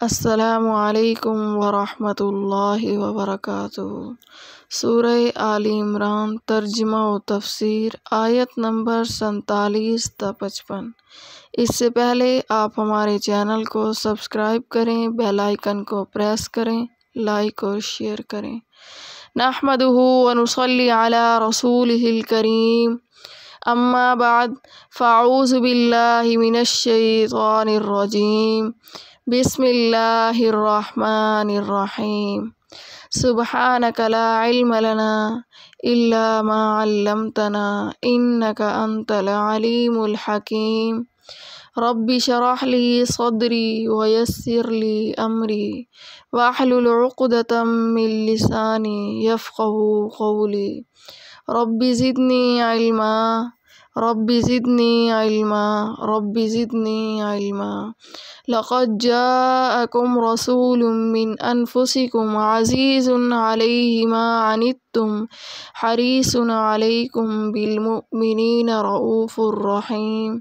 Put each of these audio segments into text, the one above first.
السلام علیکم ورحمۃ اللہ وبرکاتہ۔ سورہ آل عمران ترجمہ و تفسیر آیت نمبر 47 تا 55۔ اس سے پہلے آپ ہمارے چینل کو سبسکرائب کریں، بیل آئیکن کو پریس کریں، لائک اور شیئر کریں۔ نحمدہ ونصلی علی رسولہ الکریم، اما بعد فاعوذ باللہ من الشیطان الرجیم، بسم اللہ الرحمن الرحیم۔ سبحانک لا علم لنا الا ما علمتنا انک انت العلیم الحکیم۔ رب اشرح لی صدری ویسر لی امری واحلل عقدۃ من لسانی یفقہوا قولی۔ رب زدنی علما رب زدنی علما رب زدنی علما۔ لقد جاءکم رسول من انفسکم عزیز علیہ ما عنتم حریص علیکم بالمؤمنین رؤوف رحیم۔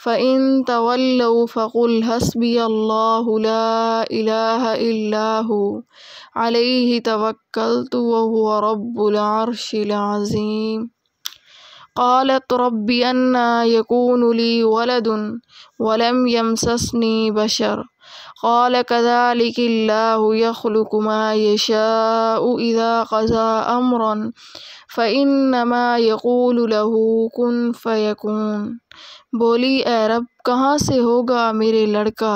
فإن تولوا فقل حسبی اللہ لا الہ الا ہو علیہ توکلت وہو رب العرش العظیم۔ قالت رب أنى يكون لي ولد ولم يمسسني بشر قال كذلك الله يخلق ما يشاء إذا قضى أمرا فإنما يقول له كن فيكون۔ بولی اے رب کہاں سے ہوگا میرے لڑکا،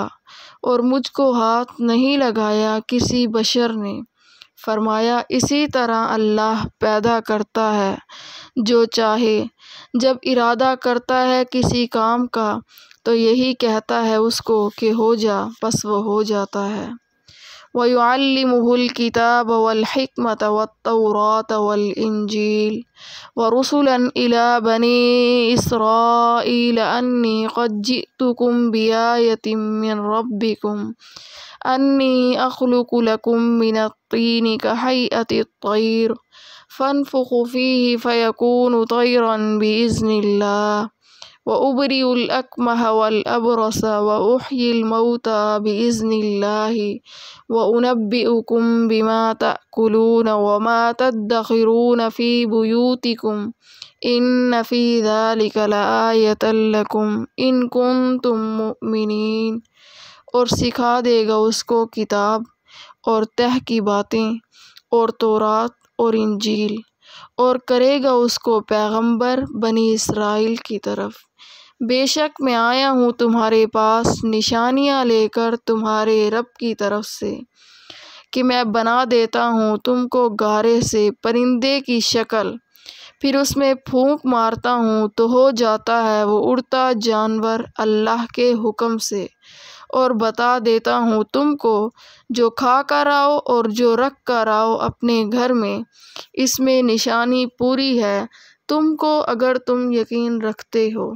اور مجھ کو ہاتھ نہیں لگایا کسی بشر نے۔ فرمایا اسی طرح اللہ پیدا کرتا ہے جو چاہے، جب ارادہ کرتا ہے کسی کام کا تو یہی کہتا ہے اس کو کہ ہو جا، پس وہ ہو جاتا ہے۔ وَيُعَلِّمُهُ الْكِتَابَ وَالْحِكْمَةَ وَالتَّوْرَاةَ وَالْإِنْجِيلَ وَرُسُلًا إِلَى بَنِي إِسْرَائِيلَ أَنِّي قَدْ جِئْتُكُمْ بِآيَةٍ مِّن رَّبِّكُمْ أَنِّي أَخْلُقُ لَكُم مِّنَ الطِّينِ كَهَيْئَةِ الطَّيْرِ فَأَنفُخُ فِيهِ فَيَكُونُ طَيْرًا بِإِذْنِ اللَّهِ وَأُبْرِئُ الْأَكْمَحَ وَالْأَبْرَصَ وَأُحْيِي الْمَوْتَىٰ بِإِذْنِ اللَّهِ وَأُنَبِّئُكُم بِمَا تَأْكُلُونَ وَمَا تَدَّخِرُونَ فِي بُيُوتِكُمْ إِنَّ فِي ذَلِكَ لَآيَةً لَكُمْ إِن كُنتُم مُّؤْمِنِينَ۔ اور سکھا دے گا اس کو کتاب اور تہ کی باتیں اور تورات اور انجیل، اور کرے گا اس کو پیغمبر بنی اسرائیل کی طرف۔ بے شک میں آیا ہوں تمہارے پاس نشانیاں لے کر تمہارے رب کی طرف سے، کہ میں بنا دیتا ہوں تم کو گارے سے پرندے کی شکل، پھر اس میں پھونک مارتا ہوں تو ہو جاتا ہے وہ اڑتا جانور اللہ کے حکم سے، اور بتا دیتا ہوں تم کو جو کھا کر آؤ اور جو رکھ کر آؤ اپنے گھر میں، اس میں نشانی پوری ہے تم کو اگر تم یقین رکھتے ہو۔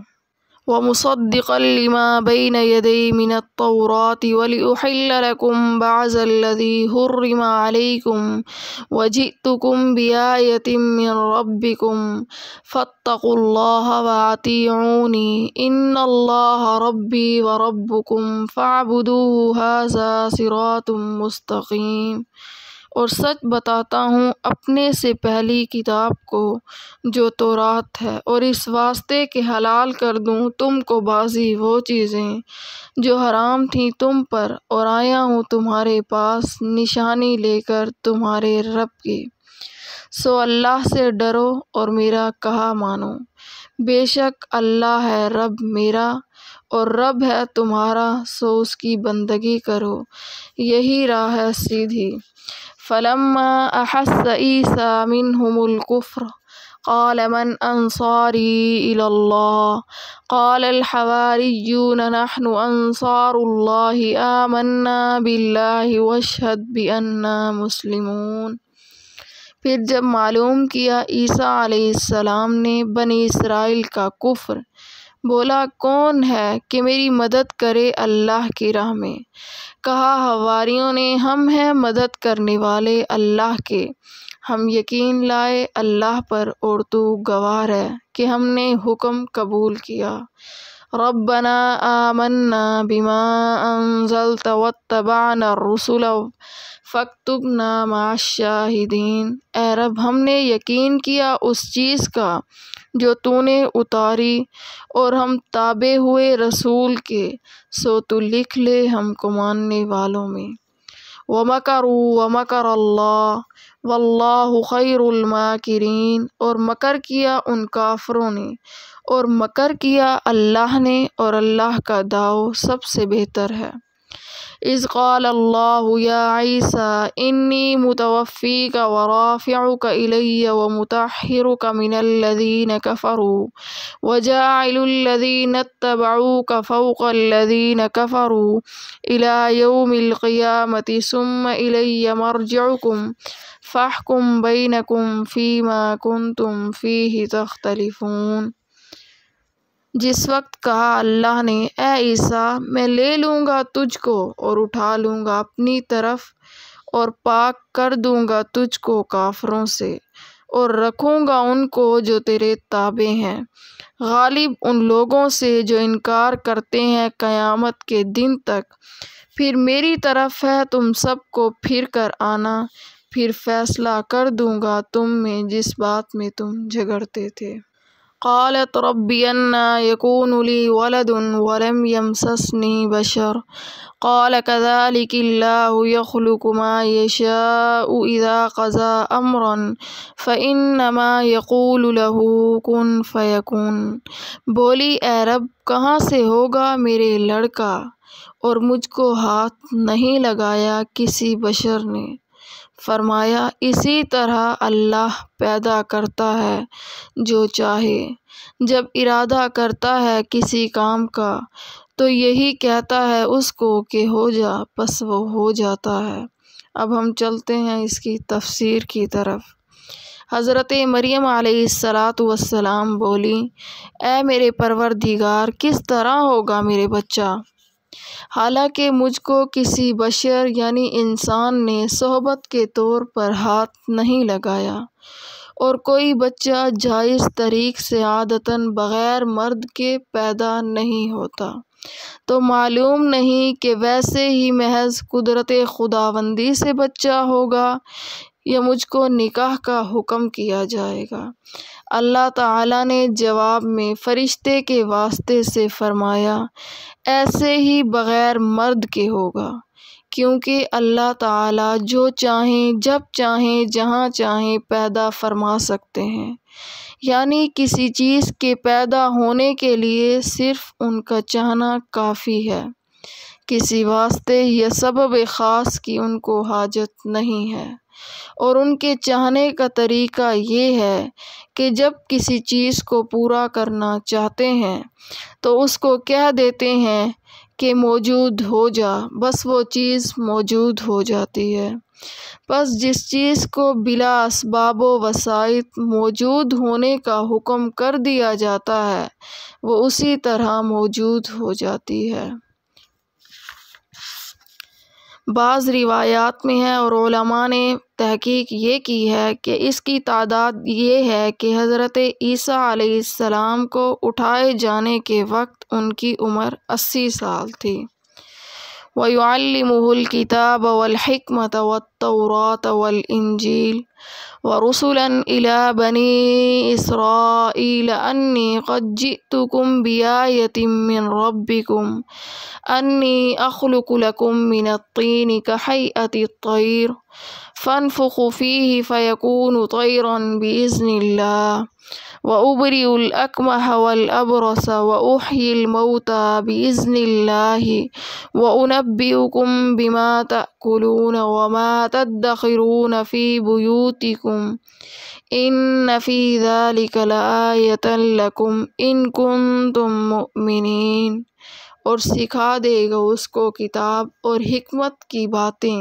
وَمُصَدِّقًا لِّمَا بَيْنَ يَدَيَّ مِنَ التَّوْرَاةِ وَلِأُحِلَّ لَكُم بَعْضَ الَّذِي حُرِّمَ عَلَيْكُمْ وَجِئْتُكُم بِآيَةٍ مِّن رَّبِّكُمْ فَاتَّقُوا اللَّهَ وَأَطِيعُونِ إِنَّ اللَّهَ رَبِّي وَرَبُّكُمْ فَاعْبُدُوهُ هَٰذَا صِرَاطٌ مُّسْتَقِيمٌ۔ اور سچ بتاتا ہوں اپنے سے پہلی کتاب کو جو تورات ہے، اور اس واسطے کہ حلال کر دوں تم کو بعضی وہ چیزیں جو حرام تھیں تم پر، اور آیا ہوں تمہارے پاس نشانی لے کر تمہارے رب کی۔ سو اللہ سے ڈرو اور میرا کہا مانو، بے شک اللہ ہے رب میرا اور رب ہے تمہارا، سو اس کی بندگی کرو، یہی راہ ہے سیدھی۔ فَلَمَّا أَحَسَّ عِيسَىٰ مِنْهُمُ الْكُفْرَ قَالَ مَنْ أَنصَارِي إِلَى اللَّهِ قَالَ الْحَوَارِيُّونَ نَحْنُ أَنصَارُ اللَّهِ آمَنَّا بِاللَّهِ وَاشْهَدْ بِأَنَّا مُسْلِمُونَ۔ پھر جب معلوم کیا عیسیٰ علیہ السلام نے بنی اسرائیل کا کفر، بولا کون ہے کہ میری مدد کرے اللہ کی راہ میں؟ کہا حواریوں نے ہم ہیں مدد کرنے والے اللہ کے، ہم یقین لائے اللہ پر اور تو گواہ ہے کہ ہم نے حکم قبول کیا۔ ربنا آمنا بما انزلت واتبعنا الرسل فاکتبنا مع الشاہدین۔ اے رب، ہم نے یقین کیا اس چیز کا جو تو نے اتاری اور ہم تابع ہوئے رسول کے، سو تو لکھ لے ہم کو ماننے والوں میں۔ وَمَكَرُوا وَمَكَرَ اللَّهُ وَاللَّهُ خَيْرُ الْمَاكِرِينَ، اور مکر کیا ان کافروں نے اور مکر کیا اللہ نے، اور اللہ کا داؤ سب سے بہتر ہے۔ اذ قال اللہ یا عیسی انی متوفیک ورافعک الی ومطہرک من الذین کفروا وجاعل الذین اتبعوک فوق الذین کفروا الی یوم القیامة ثم الی مرجعکم فاحکم بینکم فیما کنتم فیہ تختلفون۔ جس وقت کہا اللہ نے، اے عیسیٰ، میں لے لوں گا تجھ کو اور اٹھا لوں گا اپنی طرف اور پاک کر دوں گا تجھ کو کافروں سے، اور رکھوں گا ان کو جو تیرے تابع ہیں، غالب ان لوگوں سے جو انکار کرتے ہیں قیامت کے دن تک۔ پھر میری طرف ہے تم سب کو پھر کر آنا، پھر فیصلہ کر دوں گا تم میں جس بات میں تم جھگڑتے تھے۔ قالت رب أنى يكون لي ولد ولم يمسسني بشر قال كذلك الله يخلق ما يشاء إذا قضى أمرا فإنما يقول له كن فيكون۔ بولی، اے رب، کہاں سے ہوگا میرے لڑکا، اور مجھ کو ہاتھ نہیں لگایا کسی بشر نے۔ فرمایا، اسی طرح اللہ پیدا کرتا ہے جو چاہے، جب ارادہ کرتا ہے کسی کام کا تو یہی کہتا ہے اس کو کہ ہو جا، پس وہ ہو جاتا ہے۔ اب ہم چلتے ہیں اس کی تفسیر کی طرف۔ حضرت مریم علیہ السلام بولی، اے میرے پروردگار، کس طرح ہوگا میرے بچہ، حالانکہ مجھ کو کسی بشر یعنی انسان نے صحبت کے طور پر ہاتھ نہیں لگایا، اور کوئی بچہ جائز طریق سے عادتاً بغیر مرد کے پیدا نہیں ہوتا، تو معلوم نہیں کہ ویسے ہی محض قدرت خداوندی سے بچہ ہوگا یا مجھ کو نکاح کا حکم کیا جائے گا۔ اللہ تعالیٰ نے جواب میں فرشتے کے واسطے سے فرمایا، ایسے ہی بغیر مرد کے ہوگا، کیونکہ اللہ تعالیٰ جو چاہیں جب چاہیں جہاں چاہیں پیدا فرما سکتے ہیں، یعنی کسی چیز کے پیدا ہونے کے لیے صرف ان کا چاہنا کافی ہے، کسی واسطے یا سبب خاص کی ان کو حاجت نہیں ہے۔ اور ان کے چاہنے کا طریقہ یہ ہے کہ جب کسی چیز کو پورا کرنا چاہتے ہیں تو اس کو کہہ دیتے ہیں کہ موجود ہو جا، بس وہ چیز موجود ہو جاتی ہے۔ بس جس چیز کو بلا اسباب و وسائط موجود ہونے کا حکم کر دیا جاتا ہے وہ اسی طرح موجود ہو جاتی ہے۔ بعض روایات میں ہے اور علماء نے تحقیق یہ کی ہے کہ اس کی تعداد یہ ہے کہ حضرت عیسیٰ علیہ السلام کو اٹھائے جانے کے وقت ان کی عمر 80 سال تھی۔ وَيُعَلِّمُهُ الْكِتَابَ وَالْحِكْمَةَ وَالتَّوْرَاةَ وَالْإِنْجِيلَ وَرُسُلًا إِلَى بَنِي إِسْرَائِيلَ أَنِّي قَدْ جِئْتُكُمْ بِآيَةٍ مِّن رَّبِّكُمْ أَنِّي أَخْلُقُ لَكُم مِّنَ الطِّينِ كَهَيْئَةِ الطَّيْرِ فَأَنفُخُ فِيهِ فَيَكُونُ طَيْرًا بِإِذْنِ اللَّهِ وَأُبْرِئُ الْأَكْمَحَ وَالْأَبْرَصَ وَأُحْيِي الْمَوْتَىٰ بِإِذْنِ اللَّهِ وَأُنَبِّئُكُم بِمَا تَأْكُلُونَ وَمَا تَدَّخِرُونَ فِي بُيُوتِكُمْ إِنَّ فِي ذَلِكَ لَآيَةً لَكُمْ إِن كُنتُم مُّؤْمِنِينَ۔ اور سکھا دے گا اس کو کتاب اور حکمت کی باتیں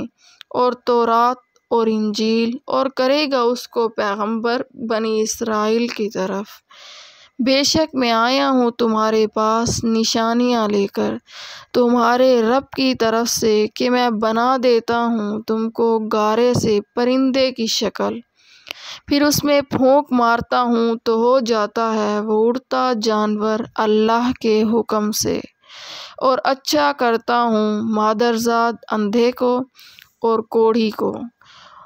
اور تورات اور انجیل، اور کرے گا اس کو پیغمبر بنی اسرائیل کی طرف۔ بے شک میں آیا ہوں تمہارے پاس نشانیاں لے کر تمہارے رب کی طرف سے کہ میں بنا دیتا ہوں تم کو گارے سے پرندے کی شکل، پھر اس میں پھونک مارتا ہوں تو ہو جاتا ہے وہ اڑتا جانور اللہ کے حکم سے، اور اچھا کرتا ہوں مادرزاد اندھے کو اور کوڑھی کو،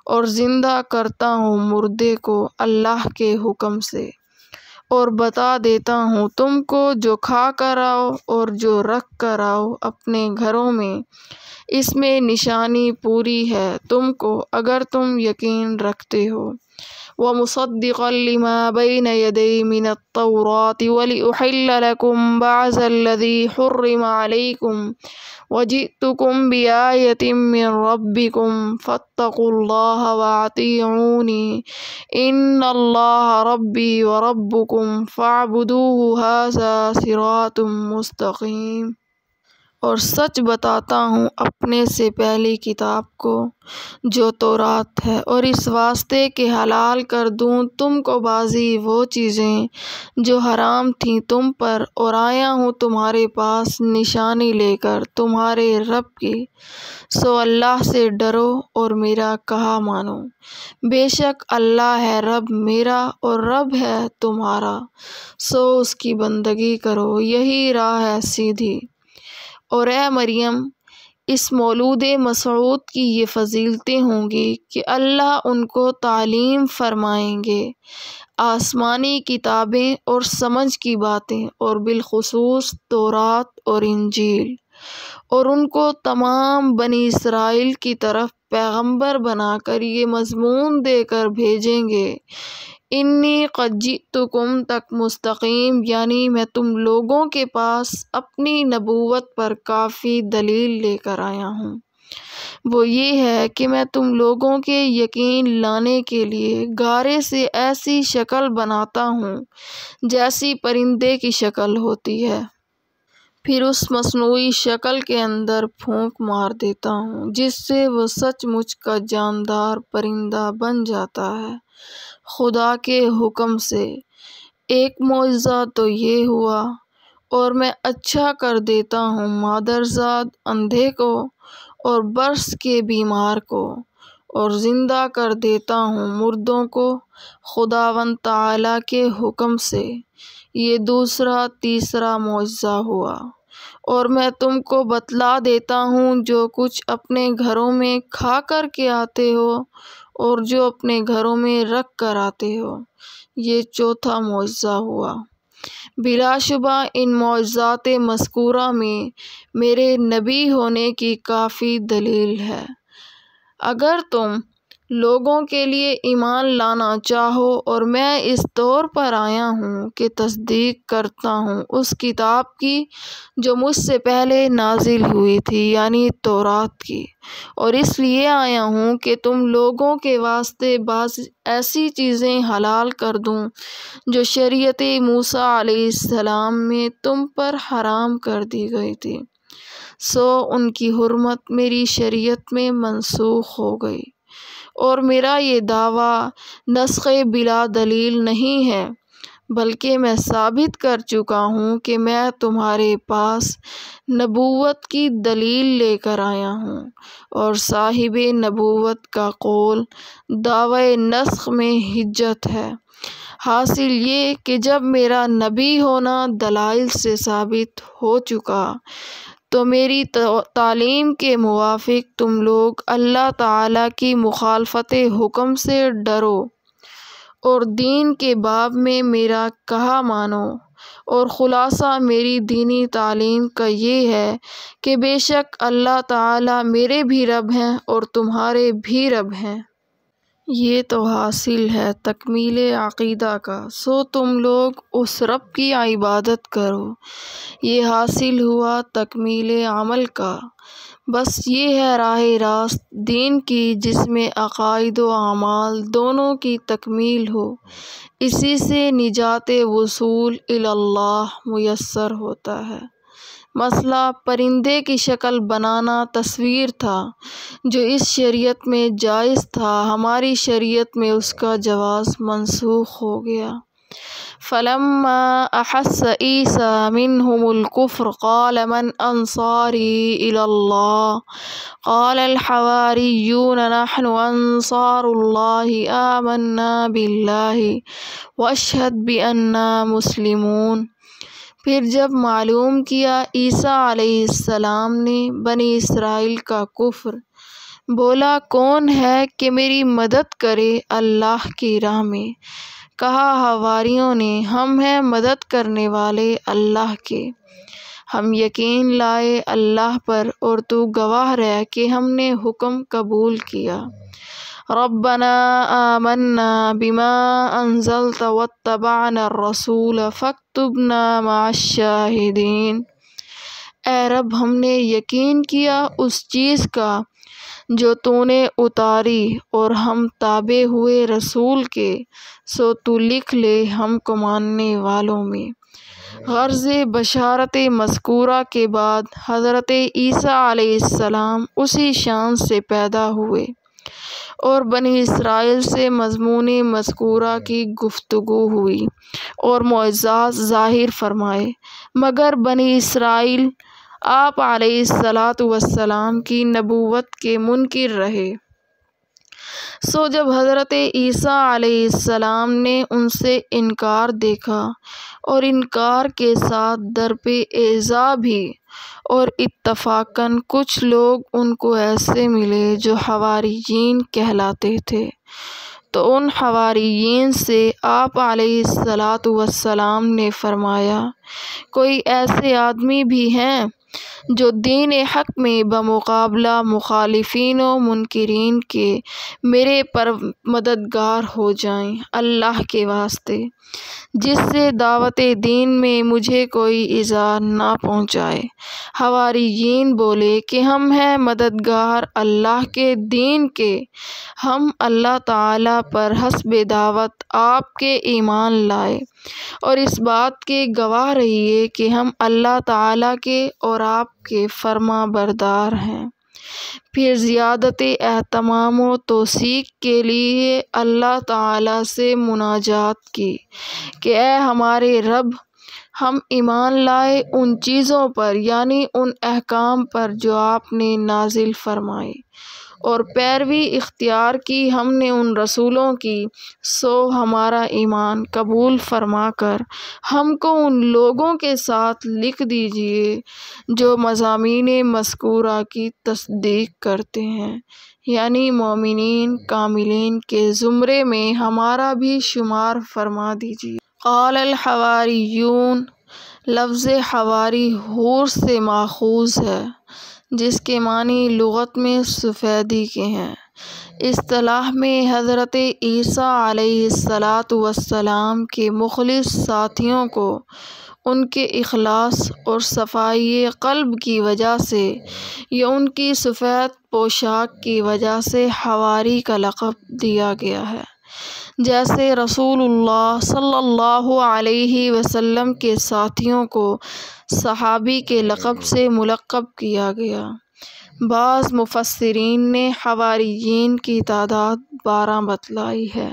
اور زندہ کرتا ہوں مردے کو اللہ کے حکم سے، اور بتا دیتا ہوں تم کو جو کھا کر آؤ اور جو رکھ کر آؤ اپنے گھروں میں، اس میں نشانی پوری ہے تم کو اگر تم یقین رکھتے ہو۔ وَمُصَدِّقًا لِمَا بَيْنَ يَدَيَّ مِنَ التَّوْرَاةِ وَلِأُحِلَّ لَكُمْ بَعْضَ الَّذِي حُرِّمَ عَلَيْكُمْ وَجِئْتُكُمْ بِآيَةٍ مِّن رَّبِّكُمْ فَاتَّقُوا اللَّهَ وَأَطِيعُونِ إِنَّ اللَّهَ رَبِّي وَرَبُّكُمْ فَاعْبُدُوهُ هَٰذَا صِرَاطٌ مُّسْتَقِيمٌ۔ اور سچ بتاتا ہوں اپنے سے پہلی کتاب کو جو تورات ہے، اور اس واسطے کہ حلال کر دوں تم کو بعضی وہ چیزیں جو حرام تھیں تم پر، اور آیا ہوں تمہارے پاس نشانی لے کر تمہارے رب کی، سو اللہ سے ڈرو اور میرا کہا مانو۔ بے شک اللہ ہے رب میرا اور رب ہے تمہارا، سو اس کی بندگی کرو، یہی راہ ہے سیدھی۔ اور اے مریم، اس مولود مسعود کی یہ فضیلتیں ہوں گی کہ اللہ ان کو تعلیم فرمائیں گے آسمانی کتابیں اور سمجھ کی باتیں، اور بالخصوص تورات اور انجیل، اور ان کو تمام بنی اسرائیل کی طرف پیغمبر بنا کر یہ مضمون دے کر بھیجیں گے، انی قد جئتکم تک مستقیم، یعنی میں تم لوگوں کے پاس اپنی نبوت پر کافی دلیل لے کر آیا ہوں۔ وہ یہ ہے کہ میں تم لوگوں کے یقین لانے کے لیے گارے سے ایسی شکل بناتا ہوں جیسی پرندے کی شکل ہوتی ہے، پھر اس مصنوعی شکل کے اندر پھونک مار دیتا ہوں جس سے وہ سچ مچ کا جاندار پرندہ بن جاتا ہے خدا کے حکم سے۔ ایک معجزہ تو یہ ہوا، اور میں اچھا کر دیتا ہوں مادرزاد اندھے کو اور برس کے بیمار کو، اور زندہ کر دیتا ہوں مردوں کو خداوند تعالیٰ کے حکم سے۔ یہ دوسرا تیسرا معجزہ ہوا، اور میں تم کو بتلا دیتا ہوں جو کچھ اپنے گھروں میں کھا کر کے آتے ہو اور جو اپنے گھروں میں رکھ کر آتے ہو۔ یہ چوتھا معجزہ ہوا۔ بلا شبہ ان معجزات مذکورہ میں میرے نبی ہونے کی کافی دلیل ہے۔ اگر تم لوگوں کے لیے ایمان لانا چاہو، اور میں اس طور پر آیا ہوں کہ تصدیق کرتا ہوں اس کتاب کی جو مجھ سے پہلے نازل ہوئی تھی، یعنی تورات کی، اور اس لیے آیا ہوں کہ تم لوگوں کے واسطے بعض ایسی چیزیں حلال کر دوں جو شریعت موسیٰ علیہ السلام میں تم پر حرام کر دی گئی تھی، سو ان کی حرمت میری شریعت میں منسوخ ہو گئی۔ اور میرا یہ دعویٰ نسخ بلا دلیل نہیں ہے، بلکہ میں ثابت کر چکا ہوں کہ میں تمہارے پاس نبوت کی دلیل لے کر آیا ہوں، اور صاحب نبوت کا قول دعوی نسخ میں حجت ہے۔ حاصل یہ کہ جب میرا نبی ہونا دلائل سے ثابت ہو چکا تو میری تعلیم کے موافق تم لوگ اللہ تعالیٰ کی مخالفت حکم سے ڈرو اور دین کے باب میں میرا کہا مانو۔ اور خلاصہ میری دینی تعلیم کا یہ ہے کہ بے شک اللہ تعالیٰ میرے بھی رب ہیں اور تمہارے بھی رب ہیں۔ یہ تو حاصل ہے تکمیل عقیدہ کا، سو تم لوگ اس رب کی عبادت کرو۔ یہ حاصل ہوا تکمیل عمل کا، بس یہ ہے راہ راست دین کی جس میں عقائد و اعمال دونوں کی تکمیل ہو، اسی سے نجات وصول الی اللہ میسر ہوتا ہے۔ مسئلہ پرندے کی شکل بنانا تصویر تھا جو اس شریعت میں جائز تھا، ہماری شریعت میں اس کا جواز منسوخ ہو گیا۔ فلما أحس عيسى منهم الكفر قال من أنصاري إلى الله قال الحواريون نحن أنصار الله آمنا بالله واشهد بأننا مسلمون۔ پھر جب معلوم کیا عیسیٰ علیہ السلام نے بنی اسرائیل کا کفر، بولا کون ہے کہ میری مدد کرے اللہ کی راہ میں؟ کہا حواریوں نے ہم ہیں مدد کرنے والے اللہ کے، ہم یقین لائے اللہ پر اور تو گواہ رہ کہ ہم نے حکم قبول کیا۔ ربنا آمنا بما انزلت واتبعنا الرسول فاکتبنا مع الشاہدین۔ اے رب ہم نے یقین کیا اس چیز کا جو تو نے اتاری اور ہم تابع ہوئے رسول کے، سو تو لکھ لے ہم کو ماننے والوں میں۔ غرض بشارت مذکورہ کے بعد حضرت عیسیٰ علیہ السلام اسی شان سے پیدا ہوئے اور بنی اسرائیل سے مضمون مذکورہ کی گفتگو ہوئی اور معجزات ظاہر فرمائے، مگر بنی اسرائیل آپ علیہ السلام کی نبوت کے منکر رہے۔ سو جب حضرت عیسیٰ علیہ السلام نے ان سے انکار دیکھا اور انکار کے ساتھ درپے ایذا بھی، اور اتفاقاً کچھ لوگ ان کو ایسے ملے جو حواریین کہلاتے تھے، تو ان حواریین سے آپ علیہ السلام نے فرمایا کوئی ایسے آدمی بھی ہیں جو دین حق میں بمقابلہ مخالفین و منکرین کے میرے پر مددگار ہو جائیں اللہ کے واسطے، جس سے دعوت دین میں مجھے کوئی ایذا نہ پہنچائے۔ حواریین بولے کہ ہم ہیں مددگار اللہ کے دین کے، ہم اللہ تعالیٰ پر حسب دعوت آپ کے ایمان لائے اور اس بات کے گواہ رہیے کہ ہم اللہ تعالیٰ کے اور آپ کے فرما بردار ہیں۔ پھر زیادت اہتمام و توثیق کے لیے اللہ تعالیٰ سے مناجات کی کہ اے ہمارے رب، ہم ایمان لائے ان چیزوں پر یعنی ان احکام پر جو آپ نے نازل فرمائے، اور پیروی اختیار کی ہم نے ان رسولوں کی، سو ہمارا ایمان قبول فرما کر ہم کو ان لوگوں کے ساتھ لکھ دیجیے جو مضامین مذکورہ کی تصدیق کرتے ہیں، یعنی مومنین کاملین کے زمرے میں ہمارا بھی شمار فرما دیجیے۔ قال الحواریون، لفظ حواری حور سے ماخوذ ہے جس کے معنی لغت میں سفیدی کے ہیں۔ اصطلاح میں حضرت عیسیٰ علیہ السلام کے مخلص ساتھیوں کو ان کے اخلاص اور صفائی قلب کی وجہ سے یا ان کی سفید پوشاک کی وجہ سے حواری کا لقب دیا گیا ہے، جیسے رسول اللہ صلی اللہ علیہ وسلم کے ساتھیوں کو صحابی کے لقب سے ملقب کیا گیا۔ بعض مفسرین نے حواریین کی تعداد 12 بتلائی ہے،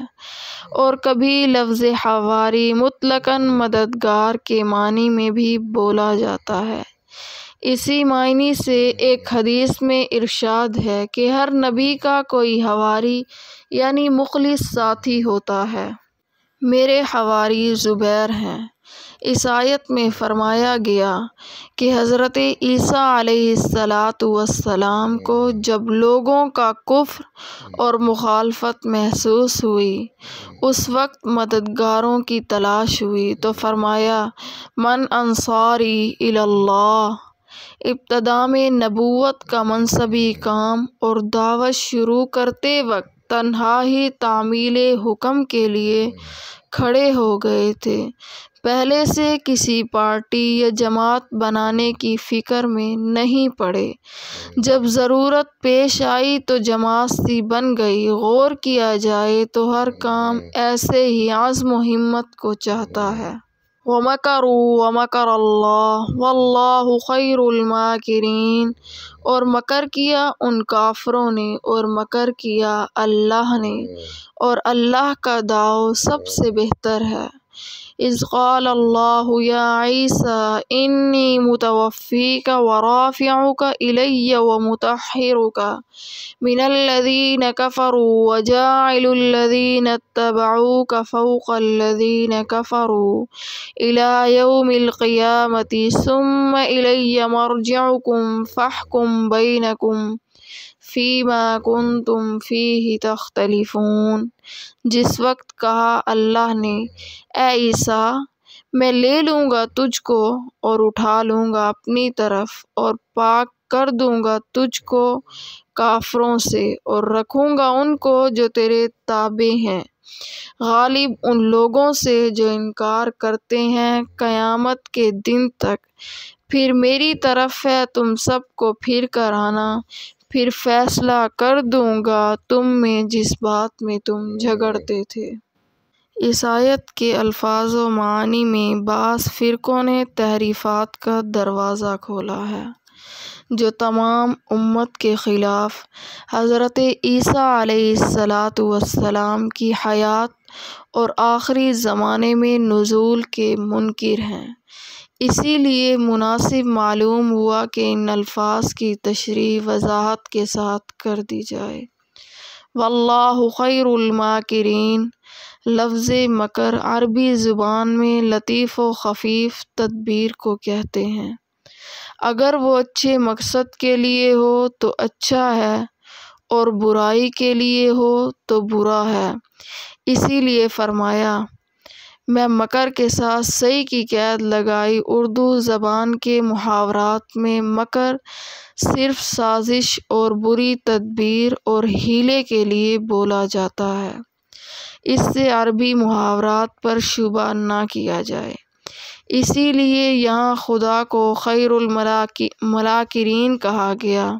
اور کبھی لفظ حواری مطلقاً مددگار کے معنی میں بھی بولا جاتا ہے۔ اسی معنی سے ایک حدیث میں ارشاد ہے کہ ہر نبی کا کوئی حواری یعنی مخلص ساتھی ہوتا ہے، میرے حواری زبیر ہیں۔ اس آیت میں فرمایا گیا کہ حضرت عیسیٰ علیہ السلام کو جب لوگوں کا کفر اور مخالفت محسوس ہوئی، اس وقت مددگاروں کی تلاش ہوئی تو فرمایا من انصاری الی اللہ۔ ابتدا میں نبوت کا منصبی کام اور دعوت شروع کرتے وقت تنہا ہی تعمیل حکم کے لیے کھڑے ہو گئے تھے، پہلے سے کسی پارٹی یا جماعت بنانے کی فکر میں نہیں پڑے۔ جب ضرورت پیش آئی تو جماعت سی بن گئی۔ غور کیا جائے تو ہر کام ایسے ہی عزم و ہمت کو چاہتا ہے۔ وَمَكَرُوا وَمَكَرَ اللَّهُ وَاللَّهُ خَيْرُ الْمَاكِرِينَ، اور مکر کیا ان کافروں نے اور مکر کیا اللہ نے، اور اللہ کا داؤ سب سے بہتر ہے۔ اذ قال اللہ یا عیسیٰ انی متوفیک ورافعک الی ومطہرک من الذین کفروا وجاعل الذین اتبعوک فوق الذین کفروا الی یوم القیامۃ ثم الی مرجعکم فاحکم بینکم فیما کنتم فیہ تختلفون۔ جس وقت کہا اللہ نے، اے عیسیٰ میں لے لوں گا تجھ کو اور اٹھا لوں گا اپنی طرف اور پاک کر دوں گا تجھ کو کافروں سے اور رکھوں گا ان کو جو تیرے تابع ہیں غالب ان لوگوں سے جو انکار کرتے ہیں قیامت کے دن تک۔ پھر میری طرف ہے تم سب کو پھر کر آنا، پھر فیصلہ کر دوں گا تم میں جس بات میں تم جھگڑتے تھے۔ اس آیت کے الفاظ و معانی میں بعض فرقوں نے تحریفات کا دروازہ کھولا ہے جو تمام امت کے خلاف حضرت عیسیٰ علیہ السلام کی حیات اور آخری زمانے میں نزول کے منکر ہیں۔ اسی لیے مناسب معلوم ہوا کہ ان الفاظ کی تشریح وضاحت کے ساتھ کر دی جائے۔ واللہ خیر الماکرین۔ لفظ مکر عربی زبان میں لطیف و خفیف تدبیر کو کہتے ہیں۔ اگر وہ اچھے مقصد کے لیے ہو تو اچھا ہے اور برائی کے لیے ہو تو برا ہے۔ اسی لیے فرمایا میں مکر کے ساتھ صحیح کی قید لگائی۔ اردو زبان کے محاورات میں مکر صرف سازش اور بری تدبیر اور حیلے کے لیے بولا جاتا ہے۔ اس سے عربی محاورات پر شبہ نہ کیا جائے۔ اسی لیے یہاں خدا کو خیر الماکرین کہا گیا۔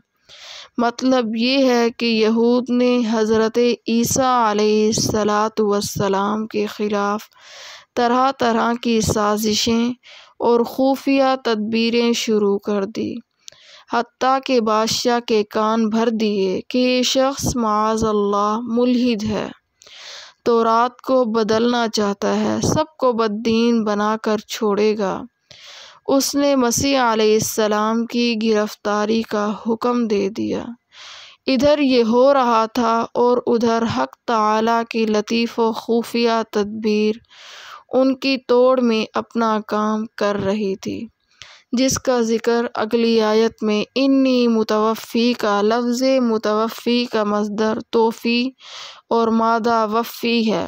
مطلب یہ ہے کہ یہود نے حضرت عیسیٰ علیہ السلام کے خلاف طرح طرح کی سازشیں اور خفیہ تدبیریں شروع کر دی، حتیٰ کہ بادشاہ کے کان بھر دیے کہ یہ شخص معاذ اللہ ملحد ہے، تورات کو بدلنا چاہتا ہے، سب کو بددین بنا کر چھوڑے گا۔ اس نے مسیح علیہ السلام کی گرفتاری کا حکم دے دیا۔ ادھر یہ ہو رہا تھا اور ادھر حق تعالیٰ کی لطیف و خفیہ تدبیر ان کی توڑ میں اپنا کام کر رہی تھی، جس کا ذکر اگلی آیت میں انی متوفی کا لفظ متوفی کا مصدر توفی اور مادہ وفی ہے۔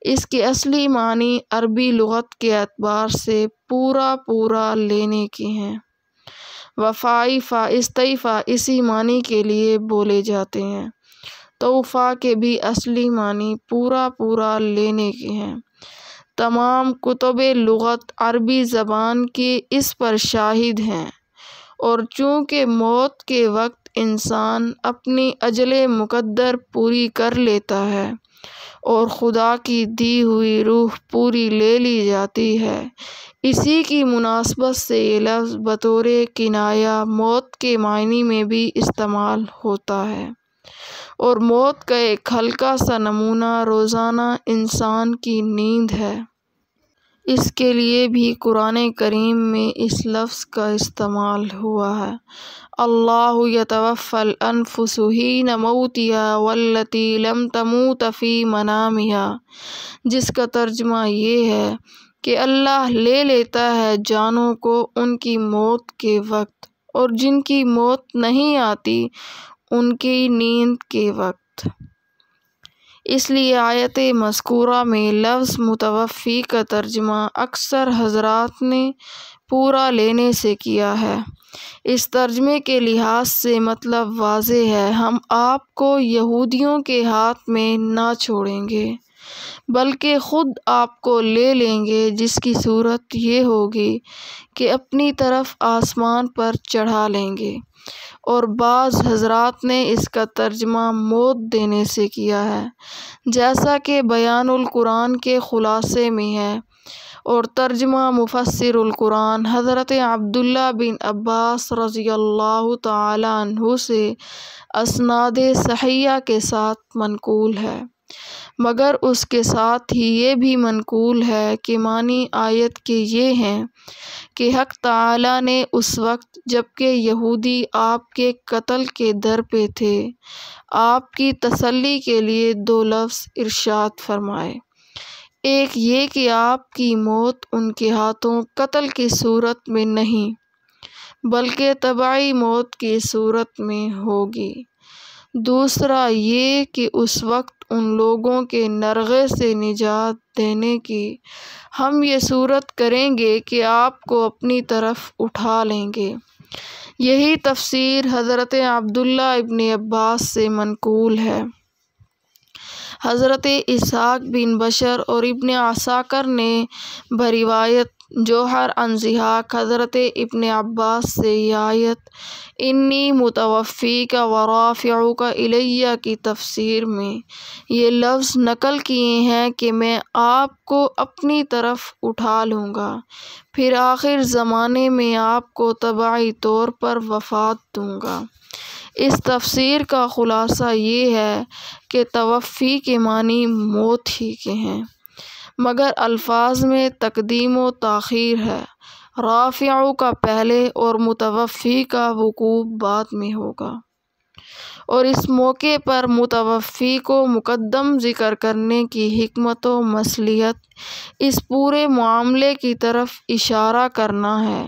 اس کے اصلی معنی عربی لغت کے اعتبار سے پورا لینے کی ہیں۔ وفائی فا استیفا اسی معنی کے لیے بولے جاتے ہیں۔ توفا کے بھی اصلی معنی پورا لینے کے ہیں۔ تمام کتب لغت عربی زبان کی اس پر شاہد ہیں، اور چونکہ موت کے وقت انسان اپنی اجل مقدر پوری کر لیتا ہے اور خدا کی دی ہوئی روح پوری لے لی جاتی ہے، اسی کی مناسبت سے یہ لفظ بطور کنایہ موت کے معنی میں بھی استعمال ہوتا ہے، اور موت کا ایک ہلکا سا نمونہ روزانہ انسان کی نیند ہے۔ اس کے لیے بھی قرآن کریم میں اس لفظ کا استعمال ہوا ہے۔ اللہ یتوفی الانفس حین موتها والتی لم تموت فی منامها، جس کا ترجمہ یہ ہے کہ اللہ لے لیتا ہے جانوں کو ان کی موت کے وقت، اور جن کی موت نہیں آتی ان کی نیند کے وقت۔ اس لیے آیت مذکورہ میں لفظ متوفی کا ترجمہ اکثر حضرات نے پورا لینے سے کیا ہے۔ اس ترجمے کے لحاظ سے مطلب واضح ہے، ہم آپ کو یہودیوں کے ہاتھ میں نہ چھوڑیں گے بلکہ خود آپ کو لے لیں گے، جس کی صورت یہ ہوگی کہ اپنی طرف آسمان پر چڑھا لیں گے۔ اور بعض حضرات نے اس کا ترجمہ موت دینے سے کیا ہے، جیسا کہ بیان القرآن کے خلاصے میں ہے، اور ترجمہ مفسر القرآن حضرت عبداللہ بن عباس رضی اللہ تعالی عنہ سے اسناد صحیحہ کے ساتھ منقول ہے۔ مگر اس کے ساتھ ہی یہ بھی منقول ہے کہ معنی آیت کے یہ ہیں کہ حق تعالیٰ نے اس وقت جبکہ یہودی آپ کے قتل کے در پہ تھے آپ کی تسلی کے لیے 2 لفظ ارشاد فرمائے۔ ایک یہ کہ آپ کی موت ان کے ہاتھوں قتل کی صورت میں نہیں بلکہ طبعی موت کی صورت میں ہوگی۔ دوسرا یہ کہ اس وقت ان لوگوں کے نرغے سے نجات دینے کی ہم یہ صورت کریں گے کہ آپ کو اپنی طرف اٹھا لیں گے۔ یہی تفسیر حضرت عبداللہ ابن عباس سے منقول ہے۔ حضرت اسحاق بن بشر اور ابن عساکر نے بروایت جوہر عن ضحاک حضرت ابن عباس سے یہ آیت انی متوفیک ورافعک الیہ کی تفسیر میں یہ لفظ نقل کیے ہیں کہ میں آپ کو اپنی طرف اٹھا لوں گا، پھر آخر زمانے میں آپ کو طبعی طور پر وفات دوں گا۔ اس تفسیر کا خلاصہ یہ ہے کہ توفی کے معنی موت ہی کے ہیں، مگر الفاظ میں تقدیم و تاخیر ہے، رافع کا پہلے اور متوفی کا وقوع بعد میں ہوگا، اور اس موقع پر متوفی کو مقدم ذکر کرنے کی حکمت و مصلحت اس پورے معاملے کی طرف اشارہ کرنا ہے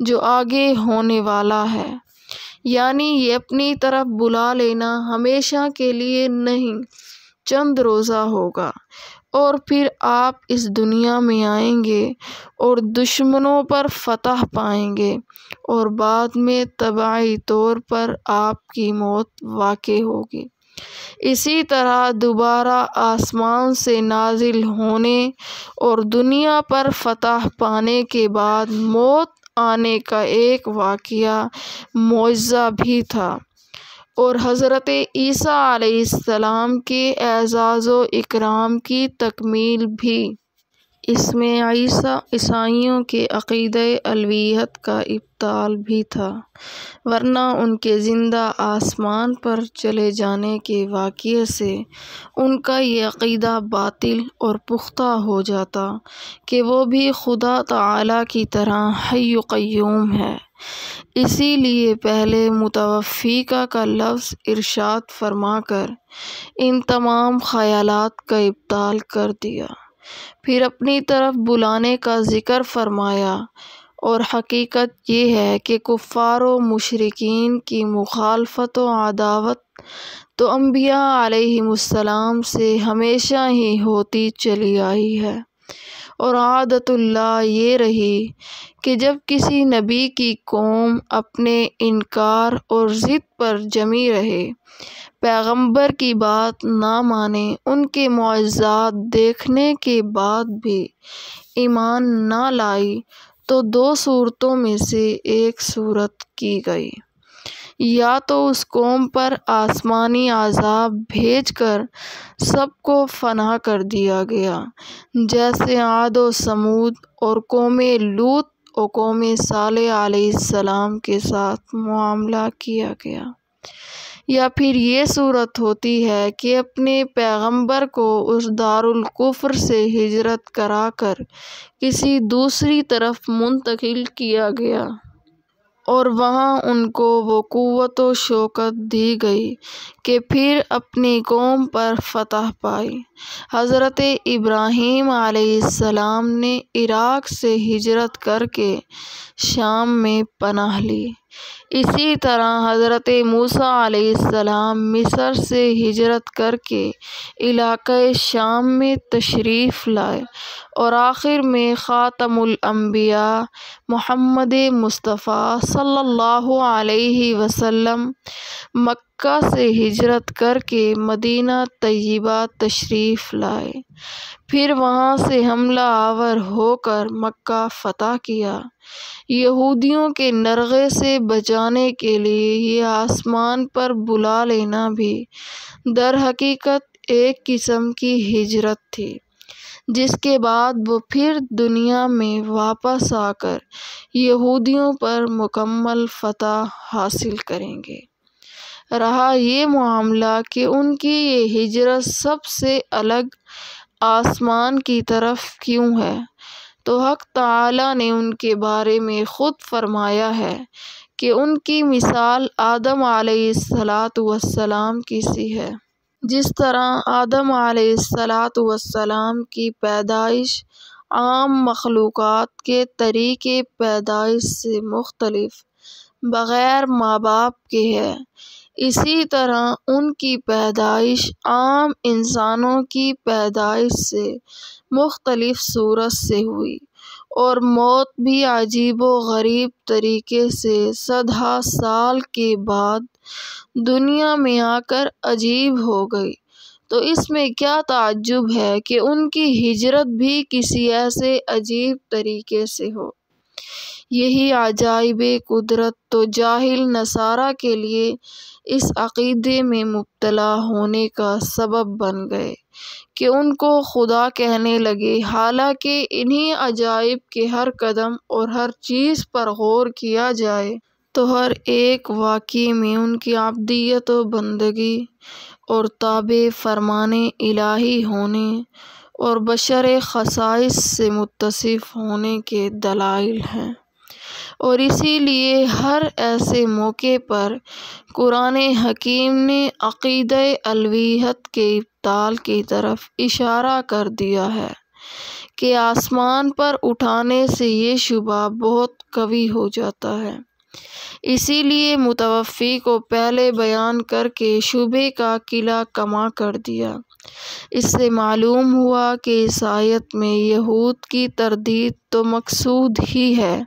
جو آگے ہونے والا ہے، یعنی یہ اپنی طرف بلا لینا ہمیشہ کے لیے نہیں، چند روزہ ہوگا، اور پھر آپ اس دنیا میں آئیں گے اور دشمنوں پر فتح پائیں گے، اور بعد میں طبعی طور پر آپ کی موت واقع ہوگی۔ اسی طرح دوبارہ آسمان سے نازل ہونے اور دنیا پر فتح پانے کے بعد موت آنے کا ایک واقعہ معجزہ بھی تھا، اور حضرت عیسیٰ علیہ السلام کے اعزاز و اکرام کی تکمیل بھی۔ اس میں عیسائیوں کے عقیدہ الوہیت کا ابطال بھی تھا، ورنہ ان کے زندہ آسمان پر چلے جانے کے واقعے سے ان کا یہ عقیدہ باطل اور پختہ ہو جاتا کہ وہ بھی خدا تعالیٰ کی طرح حی و قیوم ہے۔ اسی لیے پہلے متوفیکہ کا لفظ ارشاد فرما کر ان تمام خیالات کا ابطال کر دیا، پھر اپنی طرف بلانے کا ذکر فرمایا، اور حقیقت یہ ہے کہ کفار و مشرکین کی مخالفت و عداوت تو انبیاء علیہم السلام سے ہمیشہ ہی ہوتی چلی آئی ہے، اور عادت اللہ یہ رہی کہ جب کسی نبی کی قوم اپنے انکار اور ضد پر جمی رہے، پیغمبر کی بات نہ مانے، ان کے معجزات دیکھنے کے بعد بھی ایمان نہ لائی، تو 2 صورتوں میں سے ایک صورت کی گئی، یا تو اس قوم پر آسمانی عذاب بھیج کر سب کو فنا کر دیا گیا، جیسے عاد و ثمود اور قوم لوط اور قوم صالح علیہ السلام کے ساتھ معاملہ کیا گیا، یا پھر یہ صورت ہوتی ہے کہ اپنے پیغمبر کو اس دارالکفر سے ہجرت کرا کر کسی دوسری طرف منتقل کیا گیا، اور وہاں ان کو وہ قوت و شوکت دی گئی کہ پھر اپنی قوم پر فتح پائی۔ حضرت ابراہیم علیہ السلام نے عراق سے ہجرت کر کے شام میں پناہ لی، اسی طرح حضرت موسیٰ علیہ السلام مصر سے ہجرت کر کے علاقۂ شام میں تشریف لائے، اور آخر میں خاتم الانبیاء محمد مصطفیٰ صلی اللہ علیہ وسلم مکہ سے ہجرت کر کے مدینہ طیبہ تشریف لائے، پھر وہاں سے حملہ آور ہو کر مکہ فتح کیا۔ یہودیوں کے نرغے سے بچانے کے لیے یہ آسمان پر بلا لینا بھی در حقیقت ایک قسم کی ہجرت تھی، جس کے بعد وہ پھر دنیا میں واپس آ کر یہودیوں پر مکمل فتح حاصل کریں گے۔ رہا یہ معاملہ کہ ان کی یہ ہجرت سب سے الگ آسمان کی طرف کیوں ہے، تو حق تعالیٰ نے ان کے بارے میں خود فرمایا ہے کہ ان کی مثال آدم علیہ السلام کی سی ہے۔ جس طرح آدم علیہ السلام کی پیدائش عام مخلوقات کے طریقے پیدائش سے مختلف بغیر ماں باپ کے ہے، اسی طرح ان کی پیدائش عام انسانوں کی پیدائش سے مختلف صورت سے ہوئی، اور موت بھی عجیب و غریب طریقے سے 100 سال کے بعد دنیا میں آ کر عجیب ہو گئی۔ تو اس میں کیا تعجب ہے کہ ان کی ہجرت بھی کسی ایسے عجیب طریقے سے ہو۔ یہی عجائب قدرت تو جاہل نصارہ کے لیے اس عقیدے میں مبتلا ہونے کا سبب بن گئے کہ ان کو خدا کہنے لگے، حالانکہ انہی عجائب کے ہر قدم اور ہر چیز پر غور کیا جائے تو ہر ایک واقعے میں ان کی عبودیت و بندگی اور تابع فرمان الہی ہونے اور بشر خصائص سے متصف ہونے کے دلائل ہیں، اور اسی لیے ہر ایسے موقع پر قرآن حکیم نے عقیدہ الوہیت کے ابطال کی طرف اشارہ کر دیا ہے کہ آسمان پر اٹھانے سے یہ شبہ بہت قوی ہو جاتا ہے۔ اسی لیے متوفی کو پہلے بیان کر کے شبہ کا قلعہ کما کر دیا۔ اس سے معلوم ہوا کہ اس آیت میں یہود کی تردید تو مقصود ہی ہے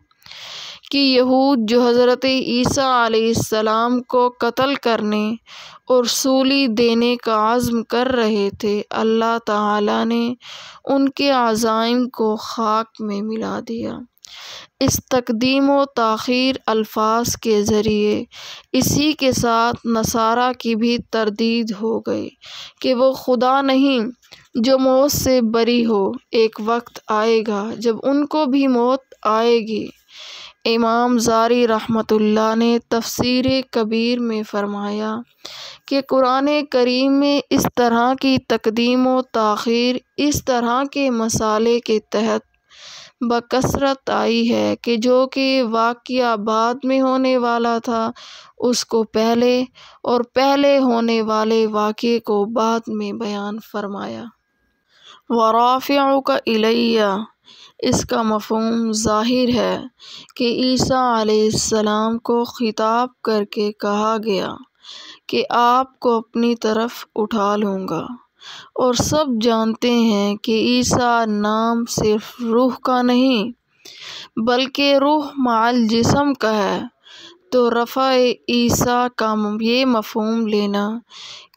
کہ یہود جو حضرت عیسیٰ علیہ السلام کو قتل کرنے اور سولی دینے کا عزم کر رہے تھے، اللہ تعالیٰ نے ان کے عزائم کو خاک میں ملا دیا۔ اس تقدیم و تاخیر الفاظ کے ذریعے اسی کے ساتھ نصارہ کی بھی تردید ہو گئی کہ وہ خدا نہیں جو موت سے بری ہو۔ ایک وقت آئے گا جب ان کو بھی موت آئے گی۔ امام زاری رحمۃ اللہ نے تفسیر کبیر میں فرمایا کہ قرآن کریم میں اس طرح کی تقدیم و تاخیر اس طرح کے مسئلے کے تحت بکثرت آئی ہے کہ جو کہ واقعہ بعد میں ہونے والا تھا اس کو پہلے اور پہلے ہونے والے واقعے کو بعد میں بیان فرمایا۔ وَرَافِعُكَ إِلَيَّ، اس کا مفہوم ظاہر ہے کہ عیسیٰ علیہ السلام کو خطاب کر کے کہا گیا کہ آپ کو اپنی طرف اٹھا لوں گا، اور سب جانتے ہیں کہ عیسیٰ نام صرف روح کا نہیں بلکہ روح مع الجسم کا ہے۔ تو رفع عیسیٰ کا یہ مفہوم لینا